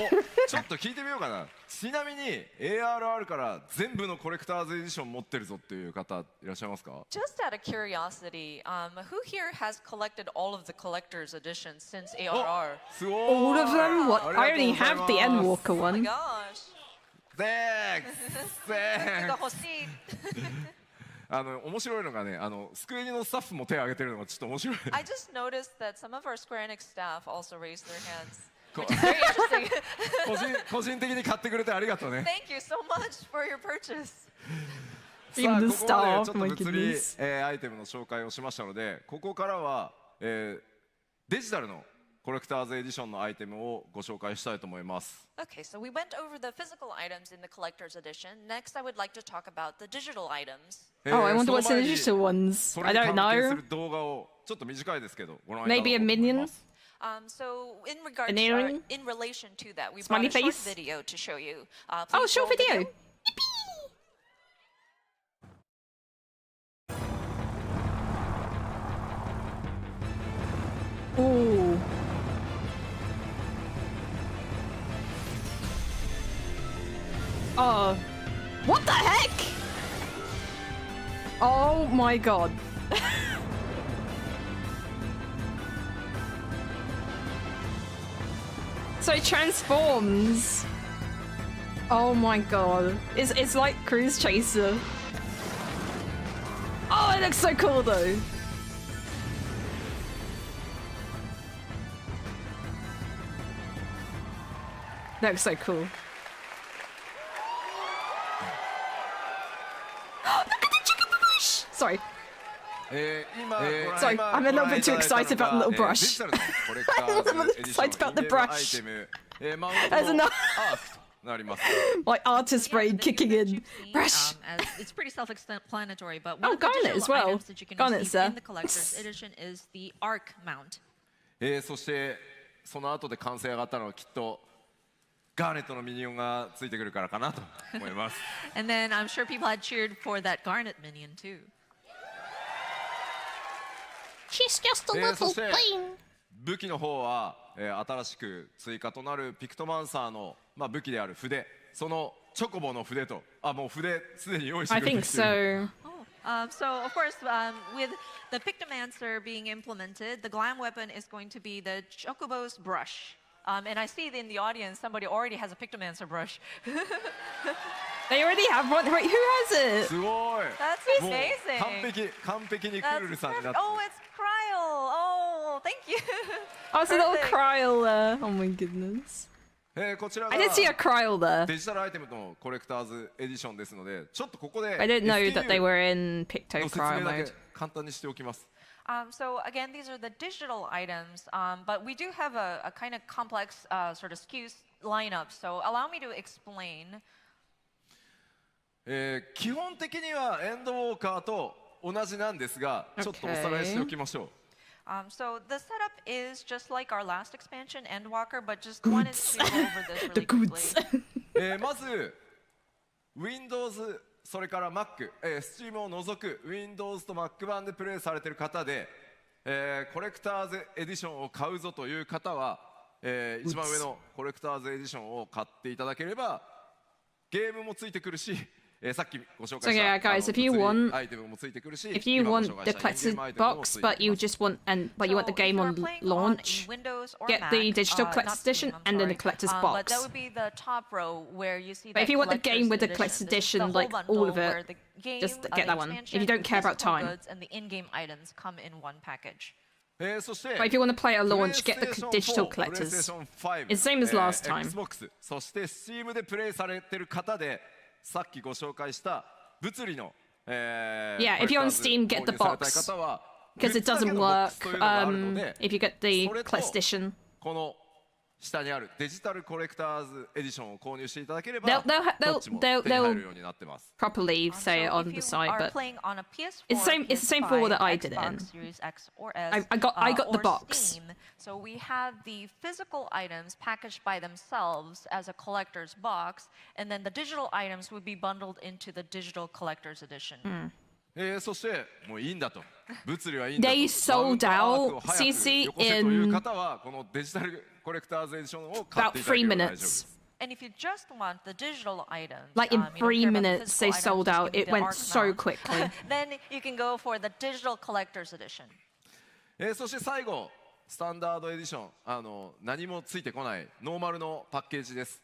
ちょっと聞いてみようかな。ちなみに ARR から全部のコレクターズエディション持ってるぞっていう方いらっしゃいますか？ Just out of curiosity, who here has collected all of the collector's editions since ARR? すごい。 All of them? What? ありがとうござ I い only ます have the Endwalker Oh my one. gosh. Thanks. 面白いのがねスクエニのスタッフも手を挙げてるのがちょっと面白い。 I just noticed that some of our Square Enix staff also raised their hands, which is very interesting. 個人的に買ってくれてありがとうね。 Thank you so much for your purchase. さ Even あ the ここまで staff, ちょっと my 物理、 goodness. アイテムの紹介をしましたのでここからは、デジタルのコレクターズエディションのアイテムをご紹介したいと思います。 Okay, so we went over the physical items in the collector's edition. Next, I would like to talk about the digital items. Oh, I wonder その what's in 前 the に digital ones. そ I れに don't 関係す know. る動画をちょっと短いですけどご覧いただこう Maybe と a 思い minion? ます。 So, in regards An to, alien? in relation to that, we Smiley brought a short face? video to show you. Oh, Please short roll the video. Oh. Oh. What the heck? Oh my god. So it transforms. Oh my god. It's like Cruise Chaser. Oh, it looks so cool though. That looks so cool. Look at the chicken bush! Sorry. Sorry, I'm a little bit too excited about the little brush. I'm a little excited about the brush. There's enough. Like artist brain kicking in. Brush. It's pretty self-explanatory, but Oh, one of the Garnet digital as well. items that you can Garnet, receive sir. in the collector's edition is the arc mount. そしてその後で完成上がったのはきっとガーネットのミニオンがついてくるからかなと思います。And then I'm sure people had cheered for that Garnet minion too. She's just a そ little して thing. 武器の方は、新しく追加となるピクトマンサーの、武器である筆、そのチョコボの筆と、もう筆すでに用意して I くれて think る。 so. So of course, with the Pictomancer being implemented, the glam weapon is going to be the Chocobo's brush. And I see in the audience somebody already has a Pictomancer brush. They already have one. Wait, who has it? すごい。 That's もう amazing. 完璧にク That's ルルさんになっ perfect. て。 Oh, it's Cryle. Oh, thank you. Oh, it's a little Perfect. Cryle there. Oh my goodness. こちらが I did see a Cryle there. デジタルアイテムのコレクターズエディションですので、ちょっとここで I didn't know that they SKU were in Picto の説 Cryle 明だけ mode. 簡単にしておきます。 So again, these are the digital items, but we do have a kind of complex sort of SKU lineup. So allow me to explain. 基本的にはエンドウォーカーと同じなんですが、ちょっとおさらいしておきましょう。So the setup is just like our last expansion, Endwalker, but just wanted to go over this The really goods. quickly. まず Windows それから Mac、Steam を除く Windows と Mac 版でプレイされている方で、コレクターズエディションを買うぞという方は、一番上のコレクターズエディションを買っていただければゲームもついてくるし、さっきご紹介した yeah, guys, if you want- アイテムもついてくるし、 If you 今ご want 紹 the 介したイン collector's ゲームアイテムも box, ついて but き you ます just want you want the So game if you are on playing launch, Windows or get Mac, the digital not collector's Steam, edition I'm and then the sorry, collector's but box. that would be the top row where you see. But if that you want the game with the collector's collector's this is the edition, whole like bundle all of where it, the game, just the get that one. If expansion, you don't care about physical time. goods, and the in-game items come in one package. そして But if you want to play at launch, get the PlayStation digital 4 collectors. PlayStation 5 It's the same as last time. Xbox そして Steam でプレイされてる方でさっきご紹介した物理の、Yeah, if you're on Steam, get the 購入されたい box 方は because it グッズだけ doesn't のボックス work というのがあるので if you get the それと collector's edition. この下にあるデジタルコレクターズエディションを購入していただければ They'll- どっちも手に入るようになってます。 Properly say it So on if the you site, are but playing on a PS4, it's the same for PS5, that I did it in. Xbox Series X or S, I got the or box. Steam. So we have the physical items packaged by themselves as a collector's box, and then the digital items would be bundled into the digital collector's edition. そしてもういいんだと物理はいいんだと They sold マウントアークを out 早く CC よこせという in 方はこのデジタルコレクターズエディションを買っ about ていただけ 3 れば大丈夫で minutes. す。 And if you just want the digital items, Like in you don't 3 care about the minutes, they physical sold items, out. just give It me the went arc so mount. quickly. Then you can go for the digital collector's edition. そして最後スタンダードエディション何もついてこないノーマルのパッケージです。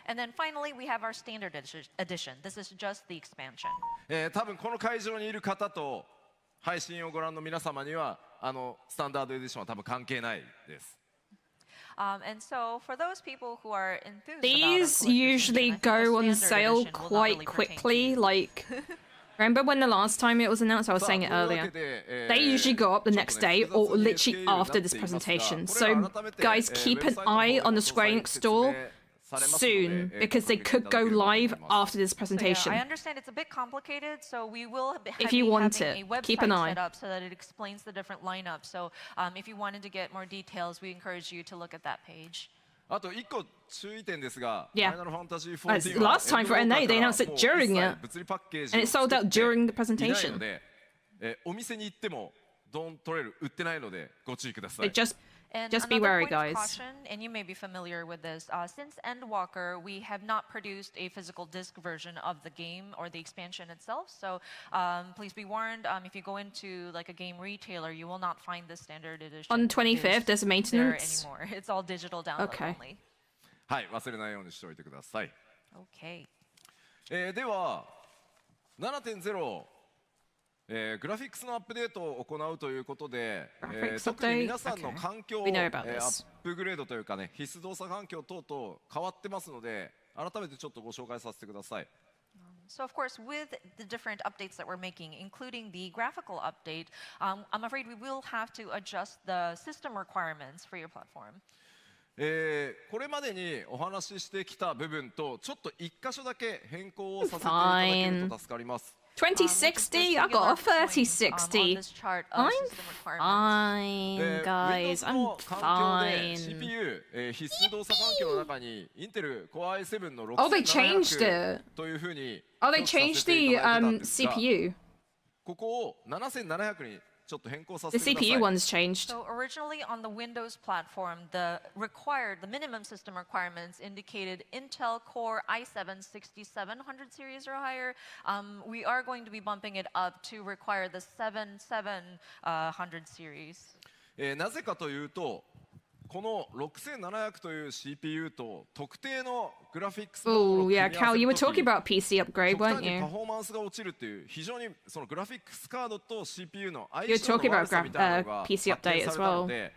And then finally, we have our standard edition. This is just the expansion. 多分この会場にいる方と配信をご覧の皆様にはスタンダードエディションは多分関係ないです。 And so, for those people who are enthused These about our collector's usually edition, I think go the on standard sale edition will not quite really pertain to quickly. you. Like, remember when the last time it was announced? I was saying it さあというわ earlier. けで They usually go up the next day ちょっ or とね literally 複雑に after this していますが presentation. これは So, 改めて guys, keep an eye on the Square Enix store soon because they could go live after this So, yeah, presentation. I understand it's a bit complicated, so we will If be you want having it, a website keep an eye. set up so that it explains the different lineups. So if you wanted to get more details, we encourage you to look at that page. あと1個注意点ですが、 Yeah. ファイナルファンタジー As 14は last time for NA, they announced it during it. 物理パッケージ And it sold out during the いない presentation. ので、お店に行ってもドントレール売ってないのでご注意ください。 They And Just be another wary, point of guys. caution, and you may be familiar with this, since Endwalker, we have not produced a physical disc version of the game or the expansion itself. So please be warned, if you go into like a game retailer, you will not find the standard edition. On 25th, disc there's a maintenance. there anymore. It's all digital download Okay. only. はい忘れないようにしておいてください。 Okay. では 7.0、グラフィックスのアップデートを行うということで、 Graphics 特に update? 皆さんの環境、 We know about ア this. ップグレードというかね必須動作環境等々変わってますので改めてちょっとご紹介させてください。So of course, with the different updates that we're making, including the graphical update, I'm afraid we will have to adjust the system requirements for your platform. これまでにお話ししてきた部分とちょっと一箇所だけ変更をさせていただけると助かります。 2060, I got a 3060. I'm fine, guys. I'm fine. CPU 必須動作環境の中にインテル Core i7 の Oh, they changed 6700 it. というふうに Oh, they changed the 表記させていただいてたんですが CPU. ここを7700にちょっと変更さ The せてくださ CPU い。 one's changed. So originally on the Windows platform, the minimum system requirements indicated Intel Core i7 6700 series or higher. We are going to be bumping it up to require the 7700 series. なぜかというとこの6700という CPU と特定のグラフィックスモードを Oh, 組み合 yeah, わせ Cal, る you were 時 talking about PC upgrade, 極端 weren't に you? パフォーマンスが落ちるっていう非常にそのグラフィックスカードと CPU の You're 相性 talking の about 悪さみたいなのが PC 発見 update さ as れたの well. で、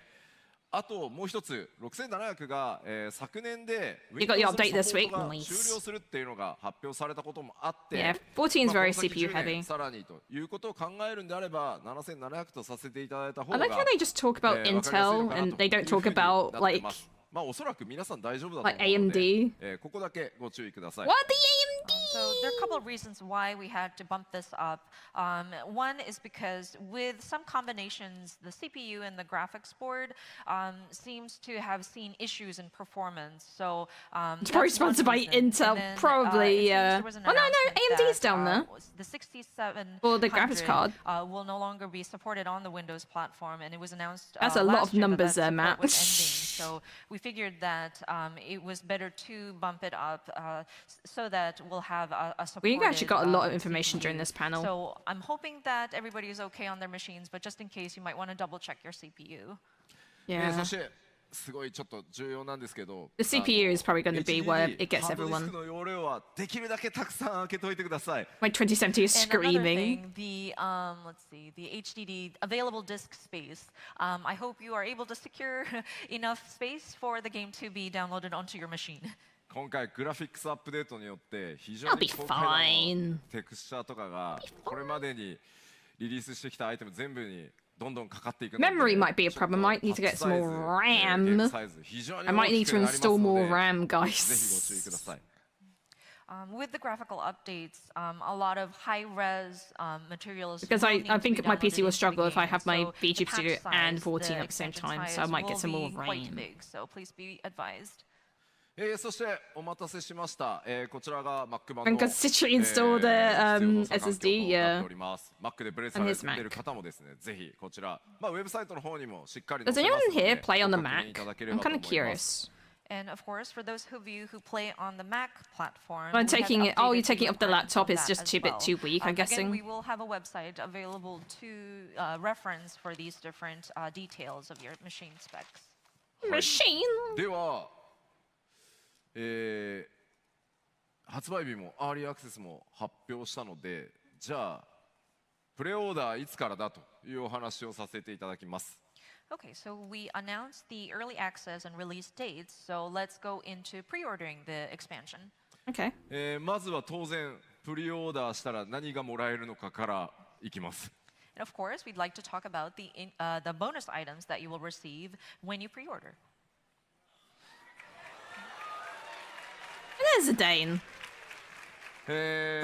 あともう一つ6700が、昨年で You got your Windows の update this サポー week? トが Nice. 終了するっていうのが発表されたこともあって、 Yeah, 14's まあ very この先 CPU 10年 heavy. さらにということを考えるんであれば7700とさせていただいた方 I が like how they just talk about わかりやすいの Intel かな and と they いう don't ふう talk にな about ってい like ます。まあおそらく皆さん大丈夫だと like 思うので、 AMD. ここだけご注意ください。 What the So there are a couple of reasons why we had to bump this up. One is because with some combinations, the CPU and the graphics board seems to have seen issues in performance. So It's probably that's one sponsored by reason. Intel, And then, probably, it seems there was an oh, no, announcement AMD's that, down there. The 6700 Or the graphics card. Will no longer be supported on the Windows platform, and it was announced That's a lot last of year numbers that there, support Matt. was ending. So we figured that it was better to bump it up so that we'll have a supported We actually got a lot of information CPU. during this panel. So I'm hoping that everybody is okay on their machines, but just in case, you might want to double check your CPU. そ Yeah. してすごいちょっと重要なんですけど、 The CPU is probably going to be where HDD it gets ハードディスク everyone. の容量はできるだけたくさん開けといてください。 My 2070 is And another screaming. thing, the let's see, the HDD available disk space. I hope you are able to secure enough space for the game to be downloaded onto your machine. 今回グラフィックスアップデートによって非常 I'll に be 高解度 fine. のテクスチャーとかがこれまでにリリースしてきたアイテム全部にどんどんかかっていくので Memory might be a problem. I might need to get some more RAM. I might need to install more RAM, ぜひご guys. 注意ください。 With the graphical updates, a lot of high-res materials. Because will I need to think be my PC downloaded will into struggle the if I game. have my So the VTuber patch Studio and size, 14 the at the same expansion time, so I size might get will some more be quite RAM. big, so please be advised. そしてお待たせしました。こちらが Mac 版 And の considering installed SSD, yeah. Mac でプレイされている方もですね、ぜひこちら、まあウェブサイトの方にもしっかり載 Does せま anyone すので here play on the ご確認い Mac? ただけれ I'm ばと kind 思 of います。 curious. And of course, for those of you who play on the Mac platform, I'm we have taking it. Oh, you're updated taking it the off the requirements laptop. of It's that just as too bit well. too weak, I'm Again, guessing. we will have a website available to reference for these different details of your machine specs. Machine. では、発売日もアーリーアクセスも発表したので、じゃあプレオーダーいつからだというお話をさせていただきます。 Okay, so we announced the early access and release dates, so let's go into pre-ordering the expansion. Okay. まずは当然プリオーダーしたら何がもらえるのかからいきます。 And of course, we'd like to talk about the bonus items that you will receive when you pre-order. There's a Dane. プ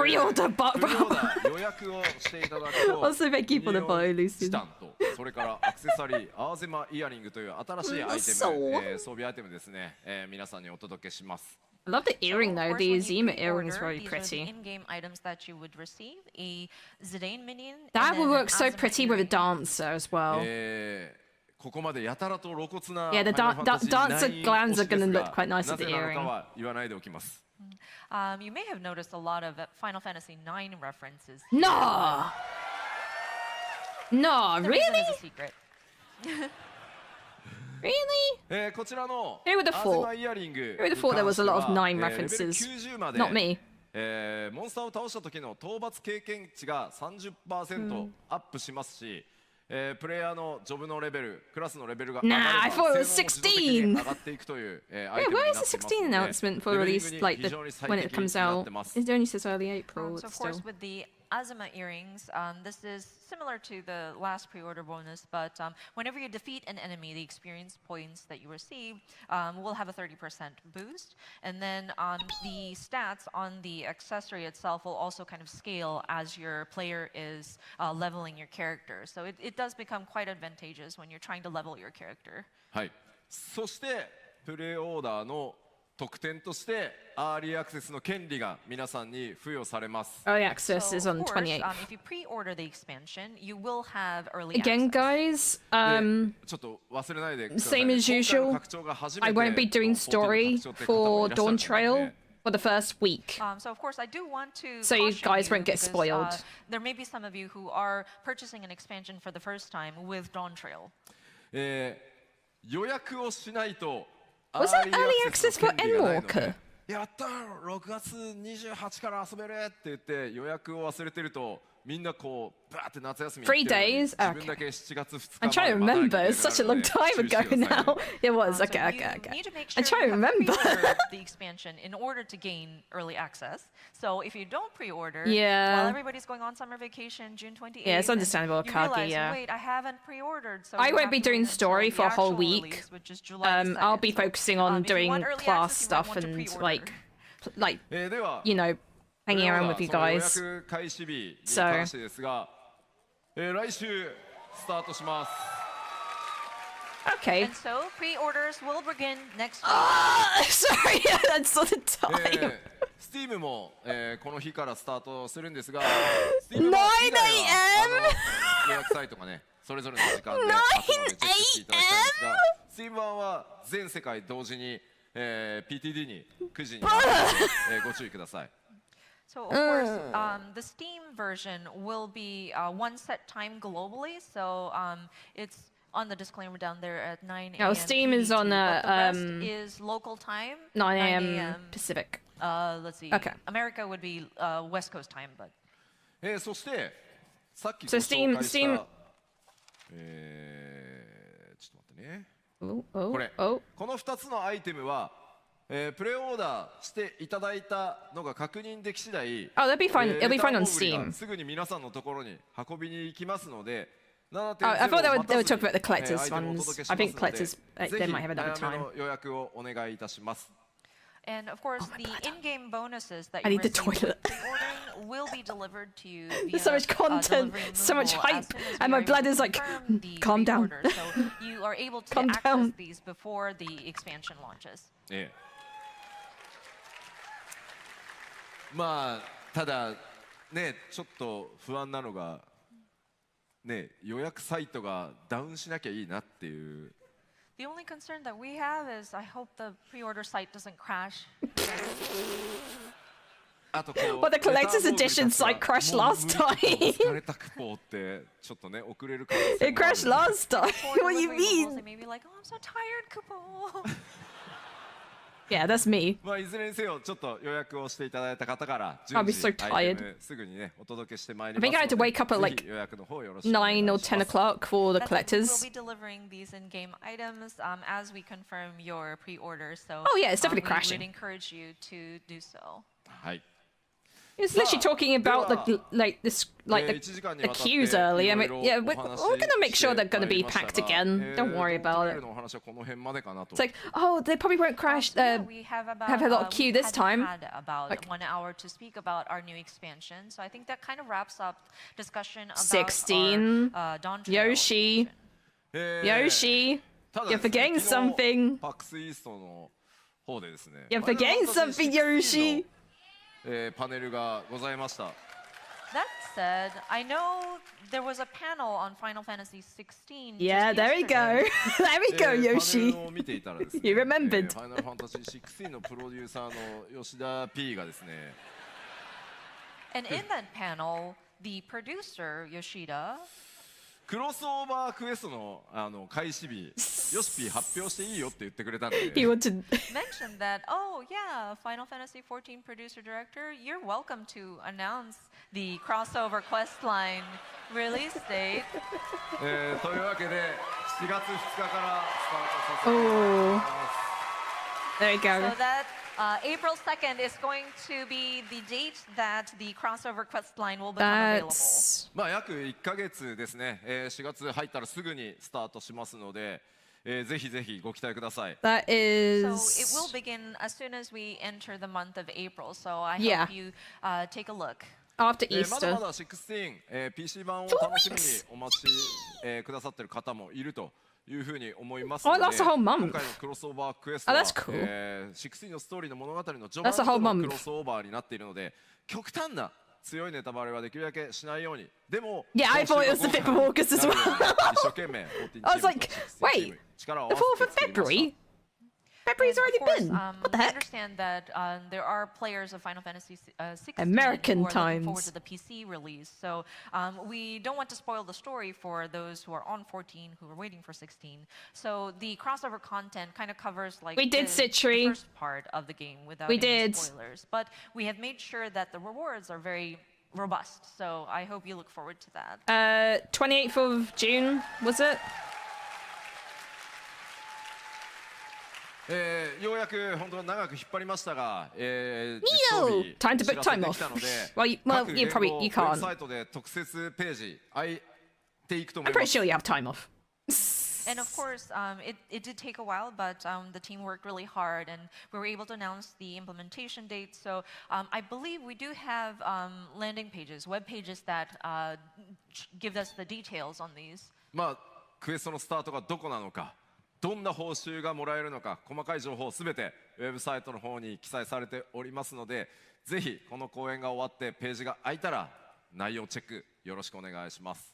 リ Pre-order オーダー予約をしていただくと Also, thank you for the ミニオン follow, Lucy. チタンとそれからアクセサリーアーゼマイヤリングという新しいアイテム、装備アイテムですね、皆さんにお届けします。 I love the earring though. Of course, The when Zima you earring is pre-order, very these are the pretty. in-game items that you would receive: a Zidane minion. That and would then an work so Azuma pretty with a earring. dancer as well. ここまでやたらと露骨な Yeah, the dancer glands are gonna look quite nice な with the ぜなの earring. かは言わないでおきます。 You may have noticed a lot of Final Fantasy IX references. No. No, The really? reason is a secret. Really? こちらの Who would ア have ーゼ thought? マイヤリング Who would have thought there was a lot of 9レベル references? 90まで Not me. モンスターを倒した時の討伐経験値が 30% アップしますし、プレイヤーのジョブのレベル、クラスのレベルが Nah, I thought it was 性能も持続的に 16. 上がっていくというアイテム Yeah, になって where い is ま the す 16 announcement for ので、 release, レベリングに like 非常に when it 最適に comes なっ out? てます。 It only says early April, So of still. course, with the Azuma earrings, this is similar to the last pre-order bonus, but whenever you defeat an enemy, the experience points that you receive will have a 30% boost, and then the stats on the accessory itself will also kind of scale as your player is leveling your character. So it does become quite advantageous when you're trying to level your character. はい。そしてプレイオーダーの特典としてアーリーアクセスの権利が皆さんに付与されます。 Early access So, is of on course, the 28th. if you pre-order the expansion, you will have early Again, access. guys, でちょっと忘れないでください same ね。 as 今回の usual, 拡張が初め I て won't be doing 14の story 拡張っていう方も for いらっしゃると思うんで Dawntrail for the first week. So of course, I do want to So you caution guys won't get because, spoiled. there may be some of you who are purchasing an expansion for the first time with Dawntrail. 予約をしないと Was that early access for Endwalker? やったー6月28から遊べるって言って予約を忘れてるとみんなこうバーって夏休みに行ってるのに 3 days? 自分だけ7月2日 I'm trying to まで remember. 待たなきゃい It's such a long けない time ので ago 注意してくださいね now. It was. So Okay, you okay, okay. need to make I'm sure trying to you have remember. pre-ordered the expansion in order to gain early access. So if you don't pre-order, Yeah. while everybody's going on summer vacation, June 28th, Yeah, it's and understandable, you Kagi, realize, yeah. wait, I haven't pre-ordered, so I you won't have be to wait doing until story the for a whole actual week. release, which is July 2nd. I'll be So, focusing on if you want doing early class access, you might stuff want to and pre-order. like では you know, hanging around with you その予 guys. 約開始日に関してですが、来週スタートします。 Okay. And so pre-orders will begin next week. Sorry, that's not the time. Steam も、この日からスタートするんですが、Steam 9 以外は AM 予約サイトがね、それぞれの時間であったのでチェックしていただきたいんですが、Steam 版は全世界同時に、PTD に9時になるので、ご注意ください。 So of course, the Steam version will be one set time globally. So it's on the disclaimer down there at 9 a.m. Oh, Steam is on, but the rest is local time. 9 a.m. Pacific. Let's see. Okay. America would be West Coast time, but. そしてさっきご So 紹 Steam- 介した、 Steam- ちょっと待ってね。 Oh, こ oh, れ oh. この2つのアイテムは、プレイオーダーしていただいたのが確認でき次第、 Oh, that'll be fine. It'll be レター fine on モーグリが Steam. すぐに皆さんのところに運びに行きますので、Oh, I thought they would talk about the ア collector's イテムをお ones. 届けし I ます think ので、 collectors, ぜ they ひ might have another 早め time. の予約をお願いいたします。 And of course, the in-game bonuses that I you need the receive with toilet. pre-ordering will be delivered to you via There's so much content, delivery so much movable hype, as soon as and we my are able blood to is like, confirm the calm down. pre-order. So you are able to Calm access down. these before the expansion launches. まあただねちょっと不安なのがね予約サイトがダウンしなきゃいいなっていう。 The only concern that we have is I hope the pre-order site doesn't crash. あとこう Well, the collector's edition site crashed last time. 疲れたクポってちょっとね遅れる可能性 It もある crashed last time. For What do you delivery mobiles, they mean? may be like, oh, I'm so tired, Kupo. Yeah, that's me. まあいずれにせよちょっと予約をしていただいた方から順 I'll be 次 so アイ tired. テムすぐにねお届けしてまいり I ます think I had to ので wake up at ぜ like ひ予約の方よろしくお願い9 or しま 10 す。 o'clock for the That's it. We will collectors. be delivering these in-game items as we confirm your pre-orders. So, Oh, yeah, it's definitely we crashing. would encourage you to do so. はい。 It was literally talking about like this like the 1時間にわたって queues early. I mean, いろい yeah, ろ we're お話し gonna make sure they're gonna be してまいりました packed が again. Don't worry ドント about レー it. ルのお話はこの辺までかなと It's。like, oh, they probably won't crash. So, yeah, we have about have a lot of queue we this had time. Had about Like- 1 hour to speak about our new expansion. So I think that kind of wraps up discussion about 16, our, Dawntrail Yoshi. expansion. Yoshi, ただ you're ですね forgetting 昨日 something. パックスイーストの方でですね You're ファイナル forgetting ファンタジー something, 16 Yoshi. のパネルがございました。 That said, I know there was a panel on Final Fantasy 16. Yeah, just there we go. yesterday. There we go, パネ Yoshi. ルを見ていたらですね You remembered. ファイナルファンタジー16のプロデューサーの吉田 P がですね And in that panel, the producer, Yoshida, クロスオーバークエストの開始日、ヨシピー発表していいよって言ってくれたんで。 He wanted. Mentioned that, oh yeah, Final Fantasy XIV producer director, you're welcome to announce the crossover quest line release date. というわけで7月2日からスタートさせていただき Oh, ます。 there you go. So that April 2nd is going to be the date that the crossover quest line will become available. That's まあ約1ヶ月ですね。4月入ったらすぐにスタートしますので、ぜひぜひご期待ください。 that So it will is. begin as soon as we enter the month of April. So I Yeah. hope you take a look. After まだま Easter. だ16、PC 版を楽しみにお待ち、くださっている方もいるというふうに思いますので、 Oh, that's a whole month. 今回のクロスオーバークエストは、 Oh, that's cool. 16のストーリーの物語の序 That's 盤 a whole との month. クロスオーバーになっているので、極端な強いネタバレはできるだけしないように。でも、 Yeah, I thought it was the 5th of August as well. 一生懸命、14 I was like, チームと16 wait, チーム力を合 The わ 4th せ of て作りました。 February? February's And already of course, been. What the I heck? understand that there are players of Final Fantasy 16 American who are looking forward times. to the PC release. So we don't want to spoil the story for those who are on 14 who are waiting for 16. So the crossover content kind of covers like We did the Citri. first part of the game without We any did. spoilers. But we have made sure that the rewards are very robust. So I hope you look forward to that. 28th of June, was it? ようやく本当長く引っ張りましたが、実 Neo! 装日 Time to 知 book らせ time て off. きたので、 Well, you 各 probably 言語 you ウェブ can't. サイトで特設ページ開いていくと思 I'm いま pretty す。 sure you have time off. And of course, it did take a while, but the team worked really hard, and we were able to announce the implementation date. So I believe we do have landing pages, web pages that give us the details on these. まあクエストのスタートがどこなのか、どんな報酬がもらえるのか、細かい情報すべてウェブサイトの方に記載されておりますので、ぜひこの公演が終わってページが開いたら内容チェックよろしくお願いします。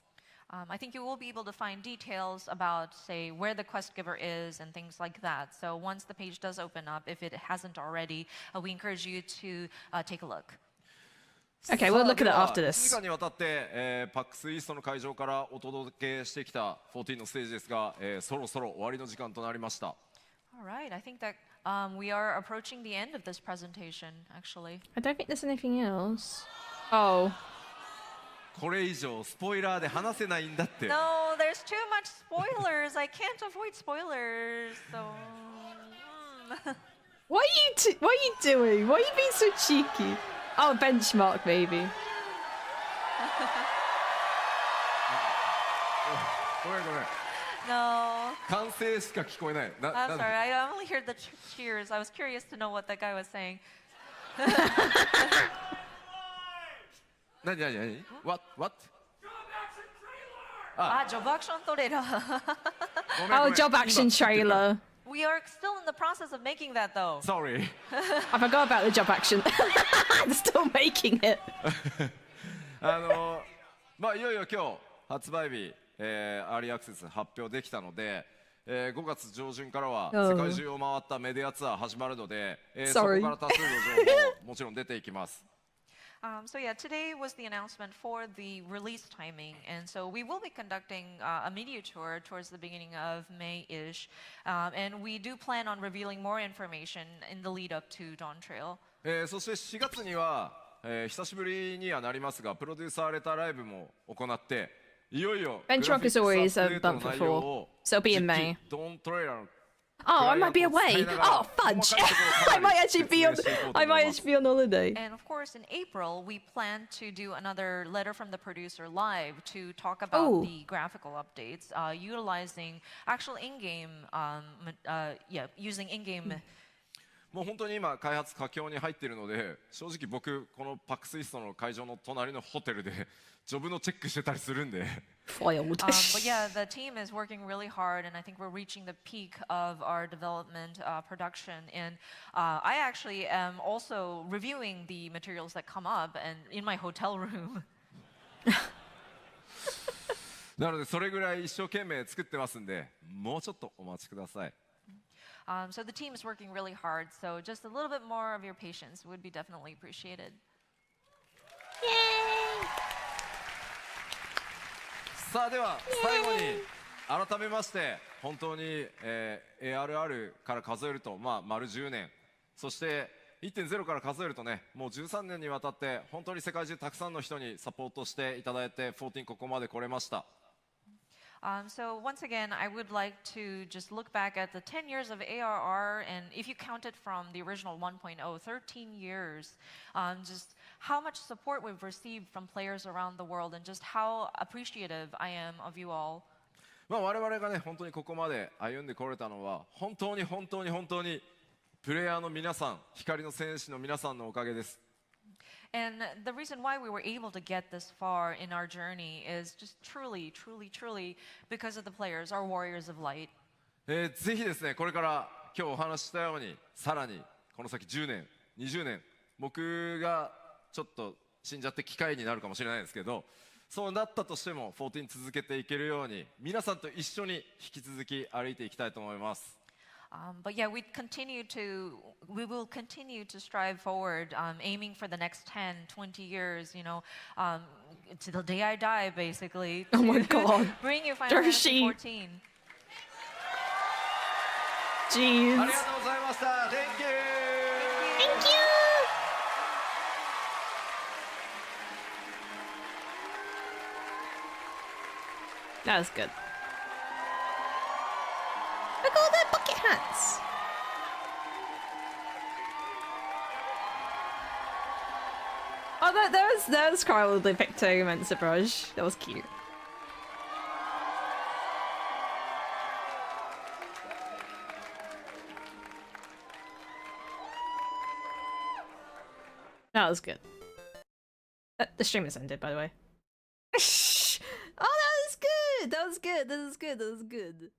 I think you will be able to find details about, say, where the quest giver is and things like that. So once the page does open up, if it hasn't already, we encourage you to take a look. Okay, we'll look at it さあ after では this. 1時間にわたって、PAX East の会場からお届けしてきた14のステージですが、そろそろ終わりの時間となりました。 All right, I think that we are approaching the end of this presentation, actually. I don't think there's anything else. Oh. これ以上スポイラーで話せないんだって。 No, there's too much spoilers. I can't avoid spoilers. So. What are you doing? Why are you being so cheeky? Oh, benchmark, maybe. ごめんごめん。 No. 歓声しか聞こえない。な I'm sorry, I only heard the cheers. I was curious to know what that guy was saying. 何何何 ?What? What? Job action trailer. ごめんご Oh, めん job action 今作ってた trailer. We are still in the process of making that, though. Sorry. I forgot about the job action. I'm still making it. まあいよいよ今日発売日、アーリーアクセス発表できたので、5月上旬からは Oh. 世界中を回ったメディアツアー始まるので、そこ Sorry. から多数の情報もちろん出ていきます。 So yeah, today was the announcement for the release timing, and so we will be conducting a media tour towards the beginning of May-ish, and we do plan on revealing more information in the lead up to Dawntrail. そして4月には、久しぶりにはなりますが、プロデューサーレターライブも行って、いよいよ Benchmark is always a グラフィックスアップデートの内容を bump before, so it'll be in May. ドントレーラーの Oh, I might be away. Oh, fudge. I might actually be on. I might actually be on holiday. And of course, in April, we plan to do another letter from the producer live to talk about Oh. the graphical updates, utilizing actual in-game, using in-game. もう本当に今開発佳境に入っているので、正直僕このパックスイストの会場の隣のホテルでジョブのチェックしてたりするんで。Foiled. But yeah, the team is working really hard, and I think we're reaching the peak of our development production. And I actually am also reviewing the materials that come up and in my hotel room. なのでそれぐらい一生懸命作ってますんで、もうちょっとお待ちください。So the team is working really hard. So just a little bit more of your patience would be definitely appreciated. さあでは最後に改めまして本当に、ARR から数えると、丸10年そして1.0 から数えるとねもう13年にわたって本当に世界中たくさんの人にサポートしていただいて14ここまで来れました。So once again, I would like to just look back at the 10 years of ARR, and if you count it from the original 1.0, 13 years, just how much support we've received from players around the world, and just how appreciative I am of you all. 我々がね本当にここまで歩んでこれたのは本当にプレイヤーの皆さん、光の戦士の皆さんのおかげです。And the reason why we were able to get this far in our journey is just truly because of the players, our warriors of light. ぜひですね、これから今日お話ししたように、さらにこの先10年、20年、僕がちょっと死んじゃって機会になるかもしれないですけど、そうなったとしても14続けていけるように、皆さんと一緒に引き続き歩いていきたいと思います。But yeah, we will continue to strive forward, aiming for the next 10, 20 years, to the day I die, basically. Oh my god. Bring you Final Fantasy 14. Jeez. ありがとうございました。Thank you. Thank you. That was good. Look at all their bucket hats. Oh, that was Carl they picked too, Mensa Brush. That was cute. That was good. The stream has ended, by the way. Oh, that was good. That was good. That was good. That was good.